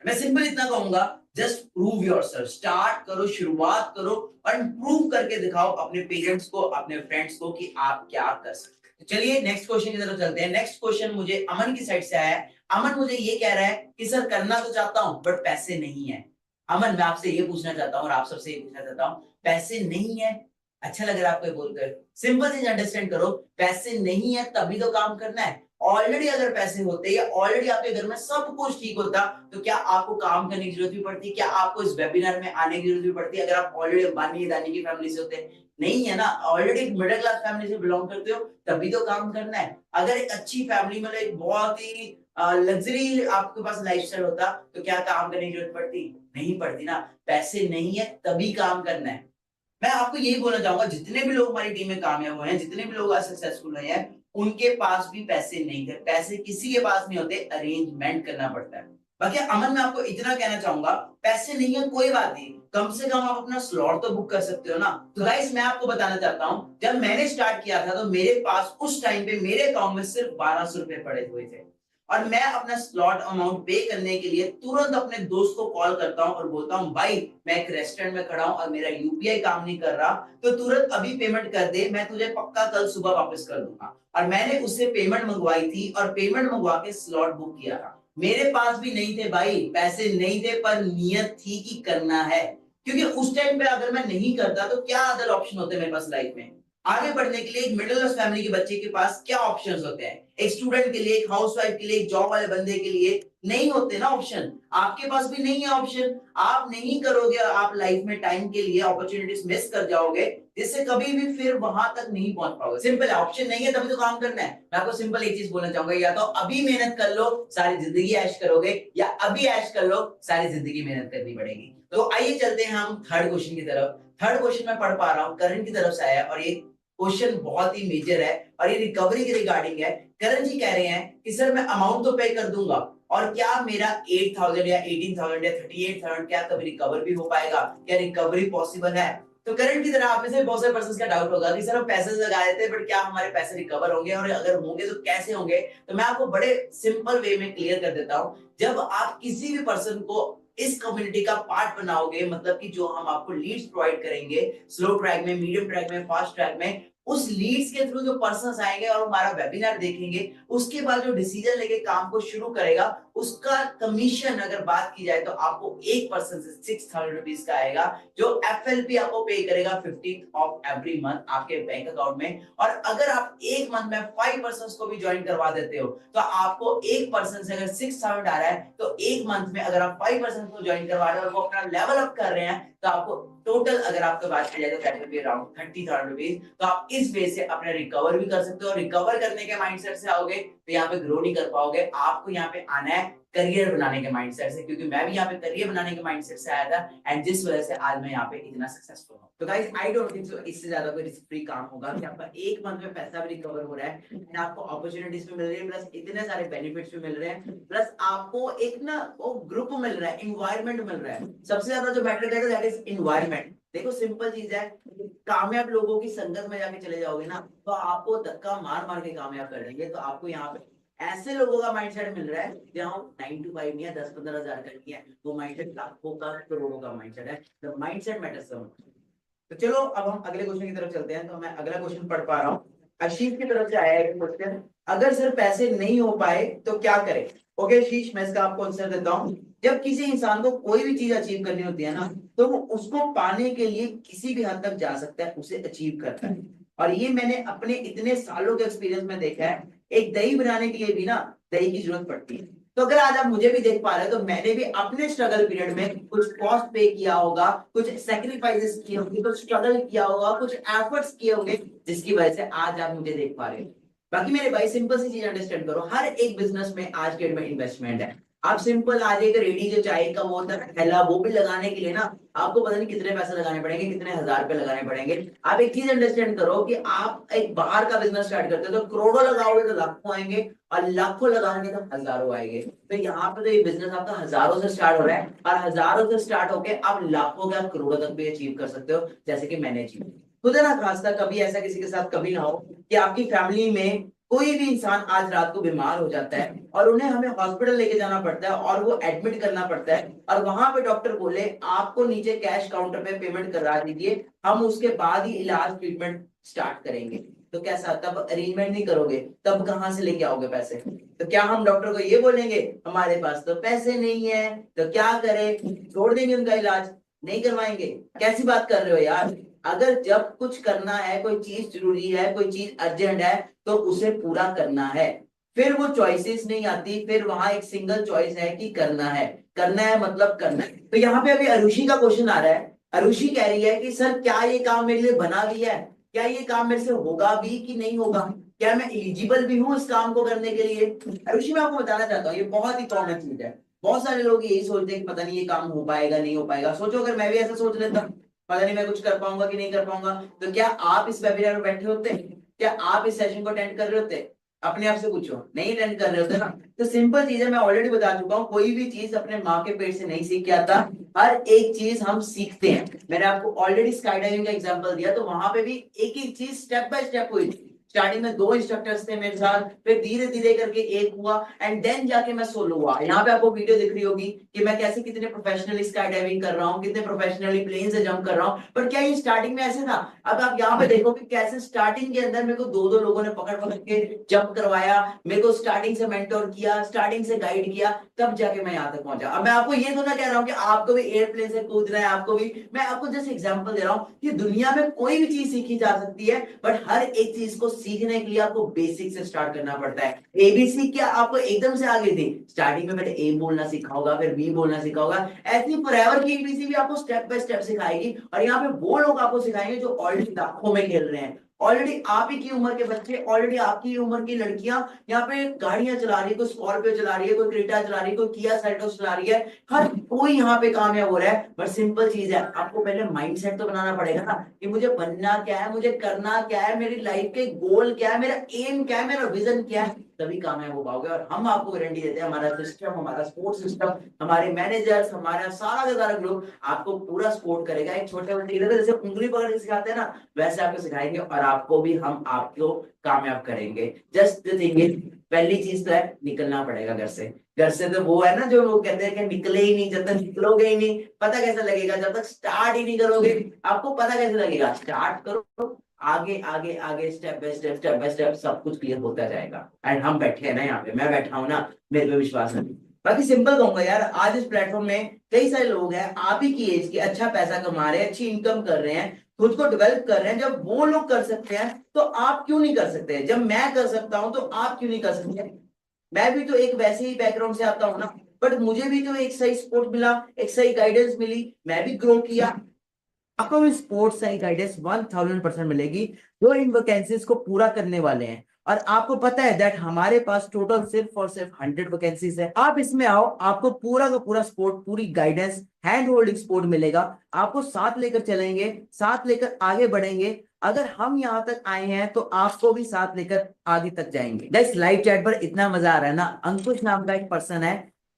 A: मैं सिंपल इतना कहूंगा, जस्ट प्रूव योरसेल्फ, स्टार्ट करो, शुरुआत करो और प्रूव करके दिखाओ अपने पेरेंट्स को, अपने फ्रेंड्स को कि आप क्या कर सकते हैं। तो चलिए नेक्स्ट क्वेश्चन की तरफ चलते हैं। नेक्स्ट क्वेश्चन मुझे अमन की साइड से आया है। अमन मुझे ये कह रहा है कि सर करना तो चाहता हूं बट पैसे नहीं है। अमन मैं आपसे ये पूछना चाहता हूं और आप सबसे ये पूछना चाहता हूं, पैसे नहीं है, अच्छा लग रहा है आपको बोलकर? सिंपल चीज अंडरस्टैंड करो, पैसे नहीं है तभी तो काम करना है। ऑलरेडी अगर पैसे होते या ऑलरेडी आपके घर में सब कुछ ठीक होता, तो क्या आपको काम करने की जरूरत भी पड़ती? क्या आपको इस वेबिनार में आने की जरूरत भी पड़ती अगर आप ऑलरेडी अंबानी अदानी की फैमिली से होते? नहीं है ना, ऑलरेडी मिडिल क्लास फैमिली से बिलोंग करते हो तभी तो काम करना है। अगर एक अच्छी फैमिली मतलब एक बहुत ही लग्जरी आपके पास लाइफस्टाइल होता, तो क्या काम करने की जरूरत पड़ती? नहीं पड़ती ना। पैसे नहीं है तभी काम करना है। मैं आपको यही बोलना चाहूंगा, जितने भी लोग हमारी टीम में कामयाब हुए हैं, जितने भी लोग आज सक्सेसफुल हुए हैं, उनके पास भी पैसे नहीं थे। पैसे किसी के पास नहीं होते, अरेंजमेंट करना पड़ता है। बाकी अमन, मैं आपको इतना कहना चाहूंगा, पैसे नहीं है कोई बात नहीं, कम से कम आप अपना स्लॉट तो बुक कर सकते हो ना। तो गाइस, मैं आपको बताना चाहता हूँ, जब मैंने स्टार्ट किया था तो मेरे पास उस टाइम पे मेरे अकाउंट में सिर्फ 1200 रुपए पड़े हुए थे, और मैं अपना स्लॉट अमाउंट पे करने के लिए तुरंत अपने दोस्त को कॉल करता हूं और बोलता हूं, भाई मैं एक रेस्टोरेंट में खड़ा हूं और मेरा यूपीआई काम नहीं कर रहा, तो तुरंत अभी पेमेंट कर दे, मैं तुझे पक्का कल सुबह वापस कर दूंगा। और मैंने उससे पेमेंट मंगवाई थी और पेमेंट मंगवा के स्लॉट बुक किया था। मेरे पास भी नहीं थे भाई, पैसे नहीं थे, पर नियत थी कि करना है। क्योंकि उस टाइम पे अगर मैं नहीं करता तो क्या अदर ऑप्शन होते मेरे पास लाइफ में आगे बढ़ने के लिए। एक मिडिल क्लास फैमिली के बच्चे के पास क्या ऑप्शंस होते हैं, एक स्टूडेंट के लिए, एक हाउसवाइफ के लिए, एक जॉब वाले बंदे के लिए नहीं होते ना ऑप्शन। आपके पास भी नहीं है ऑप्शन, आप नहीं करोगे, आप लाइफ में टाइम के लिए अपॉर्चुनिटीज मिस कर जाओगे, जिससे कभी भी फिर वहां तक नहीं पहुंच पाओगे। सिंपल है, ऑप्शन नहीं है तभी तो काम करना है। मैं आपको सिंपल एक चीज बोलना चाहूंगा, या तो अभी मेहनत कर लो, सारी जिंदगी ऐश करोगे, या अभी ऐश कर लो, सारी जिंदगी मेहनत करनी पड़ेगी। तो आइए चलते हैं हम थर्ड क्वेश्चन की तरफ। थर्ड क्वेश्चन मैं पढ़ पा रहा हूँ, करण की तरफ से आया, और ये क्वेश्चन बहुत ही मेजर है और ये रिकवरी के रिगार्डिंग है। करण जी कह रहे हैं कि सर मैं अमाउंट तो पे कर दूंगा, और क्या मेरा 8000 या 18000 या 38000 क्या कभी रिकवर भी हो पाएगा, क्या रिकवरी पॉसिबल है? तो करंट की तरह आप में से बहुत सारे पर्सन का डाउट होगा कि सर हम पैसे लगा देते हैं, बट क्या हमारे पैसे रिकवर होंगे, और अगर होंगे तो कैसे होंगे? तो मैं आपको बड़े सिंपल वे में क्लियर कर देता हूं। जब आप किसी भी पर्सन को इस कम्युनिटी का पार्ट बनाओगे, मतलब कि जो हम आपको लीड्स प्रोवाइड करेंगे, स्लो ट्रैक में, मीडियम ट्रैक में, फास्ट ट्रैक में, उस लीड्स के थ्रू जो पर्सन्स आएंगे और हमारा वेबिनार देखेंगे, उसके बाद जो डिसीजन लेके काम को शुरू करेगा, उसका कमीशन अगर बात की जाए तो आपको एक पर्सन से 6000 रुपीज का आएगा, जो एफएलपी आपको पे करेगा 15th ऑफ एवरी मंथ आपके बैंक अकाउंट में। और अगर आप एक मंथ में 5 पर्सन को भी ज्वाइन करवा देते हो, तो आपको एक पर्सन से अगर 6000 आ रहा है, तो एक मंथ में अगर आप 5 पर्सन को ज्वाइन करवा रहे हो और वो अपना लेवल अप कर रहे हैं, तो आपको टोटल अगर आपको बात की जाए तो that will be around 30,000 rupees. तो आप इस वे से अपने रिकवर भी कर सकते हो। रिकवर करने के माइंडसेट से आओगे तो यहाँ पे ग्रो नहीं कर पाओगे। आपको यहाँ पे आना है करियर बनाने के माइंडसेट से, क्योंकि मैं भी यहाँ पे करियर बनाने के माइंडसेट से आया था, एंड जिस वजह से आज मैं यहाँ पे इतना सक्सेसफुल हूँ। तो guys, I don't think so इससे ज्यादा कोई रिस्क फ्री काम होगा कि आपका एक मंथ में पैसा भी रिकवर हो रहा है, एंड आपको अपॉर्चुनिटीज भी मिल रही है, प्लस इतने सारे बेनिफिट्स भी मिल रहे हैं, प्लस आपको एक ना वो ग्रुप मिल रहा है, इन्वायरमेंट मिल रहा है। सबसे ज्यादा जो मैटर करता है दैट इज इन्वायरमेंट। देखो सिंपल चीज है, कामयाब लोगों की संगत में जाके चले जाओगे ना, तो आपको धक्का मार मार के कामयाब कर देंगे। तो आपको यहाँ पे ऐसे लोगों का माइंडसेट मिल रहा है जहाँ 9 to 5 नहीं है, 10-15 हजार का नहीं है, वो माइंडसेट लाखों का, करोड़ों का माइंडसेट है। The mindset matters so much. तो चलो अब हम अगले क्वेश्चन की तरफ चलते हैं। तो मैं अगला क्वेश्चन पढ़ पा रहा हूँ, आशीष की तरफ से आया है क्वेश्चन, अगर सर पैसे नहीं हो पाए तो क्या करें? ओके आशीष, मैं इसका आपको आंसर देता हूँ। जब किसी इंसान को कोई भी चीज अचीव करनी होती है ना, तो वो उसको पाने के लिए किसी भी हद तक जा सकता है, उसे अचीव करता है। और ये मैंने अपने इतने सालों के एक्सपीरियंस में देखा है। एक दही बनाने के लिए भी ना दही की जरूरत पड़ती है। तो अगर आज आप मुझे भी देख पा रहे हो, तो मैंने भी अपने स्ट्रगल पीरियड में कुछ कॉस्ट पे किया होगा, कुछ सेक्रीफाइसेस किए होंगे, कुछ स्ट्रगल किया होगा, कुछ एफर्ट्स किए होंगे, जिसकी वजह से आज आप मुझे देख पा रहे हो। बाकी मेरे भाई, सिंपल सी चीज अंडरस्टैंड करो, हर एक बिजनेस में आज के डेट में इन्वेस्टमेंट है। आप सिंपल आज एक रेडी जो चाय का वो होता है थैला, वो भी लगाने के लिए ना आपको पता नहीं कितने पैसे लगाने पड़ेंगे, कितने हजार रुपए लगाने पड़ेंगे। आप एक चीज अंडरस्टैंड करो कि आप एक बाहर का बिजनेस स्टार्ट करते हो तो करोड़ों लगाओगे तो लाखों आएंगे, और लाखों लगाओगे तो हजारों आएंगे। तो यहाँ पे तो ये बिजनेस आपका हजारों से स्टार्ट हो रहा है, और हजारों से स्टार्ट होके आप लाखों का करोड़ों तक भी अचीव कर सकते हो, जैसे कि मैंने अचीव। खुद है ना, खासकर कभी ऐसा किसी के साथ कभी ना हो कि आपकी फैमिली में कोई भी इंसान आज रात को बीमार हो जाता है और उन्हें हमें हॉस्पिटल लेके जाना पड़ता है, और वो एडमिट करना पड़ता है, और वहां पे डॉक्टर बोले आपको नीचे कैश काउंटर पे पेमेंट करा दीजिए, हम उसके बाद ही इलाज ट्रीटमेंट स्टार्ट करेंगे। तो कैसा, तब अरेंजमेंट नहीं करोगे, तब कहां से लेके आओगे पैसे? तो क्या हम डॉक्टर को ये बोलेंगे हमारे पास तो पैसे नहीं है, तो क्या करें, छोड़ देंगे उनका इलाज, नहीं करवाएंगे? कैसी बात कर रहे हो यार? अगर जब कुछ करना है, कोई चीज जरूरी है, कोई चीज अर्जेंट है, तो उसे पूरा करना है। फिर वो चॉइसेस नहीं आती, फिर वहां एक सिंगल चॉइस है कि करना है। करना है मतलब करना है। तो यहाँ पे अभी अरुषि का क्वेश्चन आ रहा है। अरुषि कह रही है कि सर क्या ये काम मेरे लिए बना भी है, क्या ये काम मेरे से होगा भी कि नहीं होगा, क्या मैं एलिजिबल भी हूँ इस काम को करने के लिए? अरुषि, मैं आपको बताना चाहता हूँ, ये बहुत ही कॉमन चीज है। बहुत सारे लोग यही सोचते हैं कि पता नहीं ये काम हो पाएगा नहीं हो पाएगा। सोचो अगर मैं भी ऐसा सोच लेता, पता नहीं मैं कुछ कर पाऊंगा कि नहीं कर पाऊंगा। तो क्या आप इस वेबिनार में बैठे होते? क्या आप इस सेशन को अटेंड कर रहे होते? अपने आप से पूछो, नहीं अटेंड कर रहे होते ना। तो सिंपल चीज है, मैं ऑलरेडी बता चुका हूँ, कोई भी चीज अपने माँ के पेट से नहीं सीख के आता, हर एक चीज हम सीखते हैं। मैंने आपको ऑलरेडी स्काई डाइविंग का एग्जांपल दिया, तो वहां पे भी एक एक चीज स्टेप बाय स्टेप हुई थी। स्टार्टिंग में 2 इंस्ट्रक्टर्स थे मेरे साथ, फिर धीरे धीरे करके एक हुआ, एंड देन जाके मैं सोलो हुआ। यहाँ पे आपको वीडियो दिख रही होगी कि मैं कैसे कितने प्रोफेशनली स्काई डाइविंग कर रहा हूँ, कितने प्रोफेशनली प्लेन से जंप कर रहा हूँ। पर क्या ये स्टार्टिंग में ऐसे था? अब आप यहाँ पे देखो कि कैसे स्टार्टिंग के अंदर मेरे को 2-2 लोगों ने पकड़ पकड़ के जंप करवाया, मेरे को स्टार्टिंग से मेंटोर किया, स्टार्टिंग से गाइड किया, तब जाके मैं यहाँ तक पहुंचा। अब मैं आपको ये तो ना कह रहा हूँ कि आपको भी एयरप्लेन से कूदना है, आपको भी, मैं आपको जस्ट एग्जांपल दे रहा हूँ कि दुनिया में कोई भी चीज सीखी जा सकती है, बट हर एक चीज को सीखने के लिए आपको बेसिक से स्टार्ट करना पड़ता है। एबीसी क्या आपको एकदम से आगे थी? स्टार्टिंग में मैंने ए बोलना सीखा होगा, फिर बी बोलना सीखा होगा, ऐसी फॉरएवर की एबीसी भी आपको स्टेप बाय स्टेप सिखाएगी। और यहाँ पे वो लोग आपको सिखाएंगे जो ऑलरेडी लाखों में खेल रहे हैं, ऑलरेडी आप ही की उम्र के बच्चे, ऑलरेडी आपकी उम्र की लड़कियां यहाँ पे गाड़ियां चला रही है, कोई स्कॉर्पियो चला रही है, कोई क्रेटा चला रही है, कोई किया सेल्टोस चला रही है, हर कोई यहाँ पे कामयाब हो रहा है। बट सिंपल चीज है, आपको पहले माइंडसेट तो बनाना पड़ेगा ना कि मुझे बनना क्या है, मुझे करना क्या है, मेरी लाइफ के गोल क्या है, मेरा एम क्या है, मेरा विजन क्या है, तभी कामयाब हो पाओगे। और हम आपको गारंटी देते हैं, हमारा सिस्टम, हमारा सपोर्ट सिस्टम, हमारे मैनेजर्स, हमारा सारा का सारा ग्रुप आपको पूरा सपोर्ट करेगा। एक छोटे बच्चे की तरह जैसे उंगली पकड़ के सिखाते हैं ना, वैसे आपको सिखाएंगे, और आपको भी हम आपको कामयाब करेंगे। जस्ट द थिंग इज, पहली चीज तो है निकलना पड़ेगा घर से। घर से तो वो है ना जो लोग कहते हैं कि निकले ही नहीं, जब तक निकलोगे ही नहीं पता कैसे लगेगा, जब तक स्टार्ट ही नहीं करोगे आपको पता कैसे लगेगा। स्टार्ट करो, आगे आगे आगे, स्टेप बाय स्टेप सब कुछ क्लियर होता जाएगा। एंड हम बैठे हैं ना यहाँ पे, मैं बैठा हूँ ना, मेरे पे विश्वास है। बाकी सिंपल कहूंगा यार, आज इस प्लेटफॉर्म में कई सारे लोग हैं आप ही की एज के, अच्छा पैसा कमा रहे हैं, अच्छी इनकम कर रहे हैं, खुद को डेवलप कर रहे हैं। जब वो लोग कर सकते हैं तो आप क्यों नहीं कर सकते? जब मैं कर सकता हूं तो आप क्यों नहीं कर सकते? मैं भी तो एक वैसे ही बैकग्राउंड से आता हूं ना, बट मुझे भी तो एक सही सपोर्ट मिला, एक सही गाइडेंस मिली, मैं भी ग्रो किया। आपको भी स्पोर्ट्स सही गाइडेंस 1000% मिलेगी, जो इन वैकेंसीज को पूरा करने वाले हैं। और आपको पता है दैट हमारे पास टोटल सिर्फ और सिर्फ 100 वैकेंसीज है। आप इसमें आओ, आपको पूरा का पूरा सपोर्ट, पूरी गाइडेंस, हैंड होल्डिंग सपोर्ट मिलेगा। आपको साथ लेकर चलेंगे, साथ लेकर आगे बढ़ेंगे। अगर हम यहाँ तक आए हैं तो आपको भी साथ लेकर आगे तक जाएंगे। गाइस लाइव चैट पर इतना मजा आ रहा है ना, अंकुश नाम का एक पर्सन है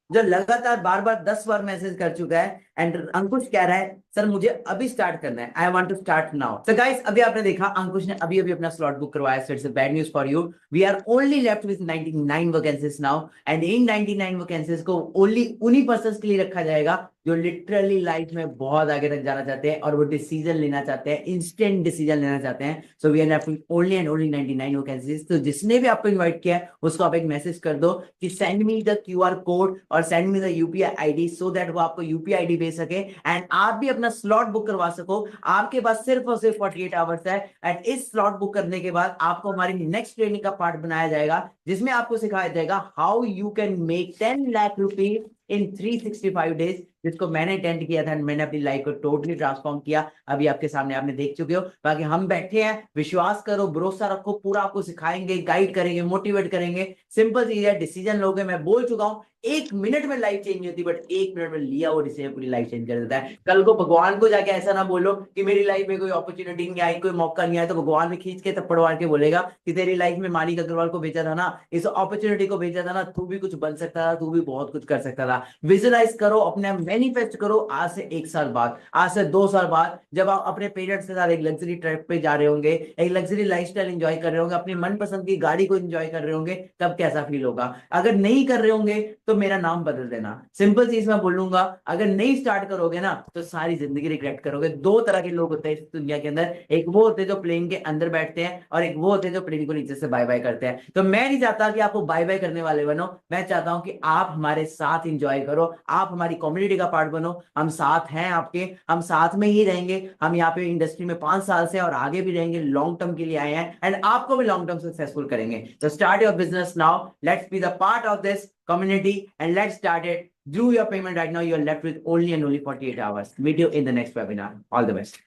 A: जो लगातार बार बार 10 बार मैसेज कर चुका है, एंड अंकुश कह रहा है सर मुझे अभी स्टार्ट करना है, I want to start now. तो गाइस अभी आपने देखा अंकुश ने अभी अभी अपना स्लॉट बुक करवाया, so it's a bad news for you. We are only left with 99 vacancies now, and in 99 vacancies को ओनली उन्हीं पर्संस के लिए रखा जाएगा जो लिटरली लाइफ में बहुत आगे तक जाना चाहते हैं और वो डिसीजन लेना चाहते हैं, इंस्टेंट डिसीजन लेना चाहते हैं। So we are left with only and only 99 vacancies. तो जिसने भी आपको इनवाइट किया है उसको आप एक मैसेज कर दो कि send me the QR code और send me the UPI ID, so that वो आपको UPI ID भेज सके एंड आप भी अपना स्लॉट बुक करवा सको। आपके पास सिर्फ और सिर्फ 48 आवर्स है, एंड इस स्लॉट बुक करने के बाद आपको हमारी नेक्स्ट ट्रेनिंग का पार्ट बनाया जाएगा, जिसमें आपको सिखाया जाएगा how you can make 10 lakh rupees in 365 days, जिसको मैंने अटेंड किया था, मैंने अपनी लाइफ को टोटली ट्रांसफॉर्म किया। अभी आपके सामने आपने देख चुके हो। बाकी हम बैठे हैं, विश्वास करो, भरोसा रखो, पूरा आपको सिखाएंगे, गाइड करेंगे, मोटिवेट करेंगे। सिंपल चीज है, डिसीजन लोगे। मैं बोल चुका हूं 1 मिनट में लाइफ चेंज होती, बट 1 मिनट में लिया वो डिसीजन पूरी लाइफ चेंज कर देता है। कल को भगवान को जाके ऐसा ना बोलो कि मेरी लाइफ में कोई अपॉर्चुनिटी नहीं आई, कोई मौका नहीं आया, तो भगवान में खींच के थप्पड़ मार के बोलेगा कि तेरी लाइफ में मानिक अग्रवाल को भेजा था ना, इस अपॉर्चुनिटी को भेजा था ना, तू भी कुछ बन सकता था, तू भी बहुत कुछ कर सकता था। विजुअलाइज करो, अपने मैनिफेस्ट करो, आज से 1 साल बाद, आज से 2 साल बाद, जब आप अपने पेरेंट्स के साथ एक लग्जरी ट्रिप पे जा रहे होंगे, एक लग्जरी लाइफस्टाइल एंजॉय कर रहे होंगे, अपनी मनपसंद की गाड़ी को एंजॉय कर रहे होंगे, तब कैसा फील होगा। अगर नहीं कर रहे होंगे तो मेरा नाम बदल देना। सिंपल चीज मैं बोलूंगा, अगर नहीं स्टार्ट करोगे ना तो सारी जिंदगी रिग्रेट करोगे। 2 तरह के लोग होते हैं इस दुनिया के अंदर, एक वो होते हैं जो प्लेन के अंदर बैठते हैं, और एक वो होते हैं जो प्लेन को नीचे से बाय बाय करते हैं। तो मैं नहीं चाहता कि आपको बाय बाय करने वाले बनो, मैं चाहता हूं कि आप हमारे साथ एंजॉय करो, आप हमारी कम्युनिटी का पार्ट बनो। हम साथ हैं आपके, हम साथ में ही रहेंगे। हम यहाँ पे इंडस्ट्री में 5 साल से और आगे भी रहेंगे, लॉन्ग टर्म के लिए आए हैं, एंड आपको भी लॉन्ग टर्म सक्सेसफुल करेंगे। तो start your business now, let's be the part of this community and let's start it. Do your payment right now. You are left with only and only 48 hours. Meet you in the next webinar. All the best.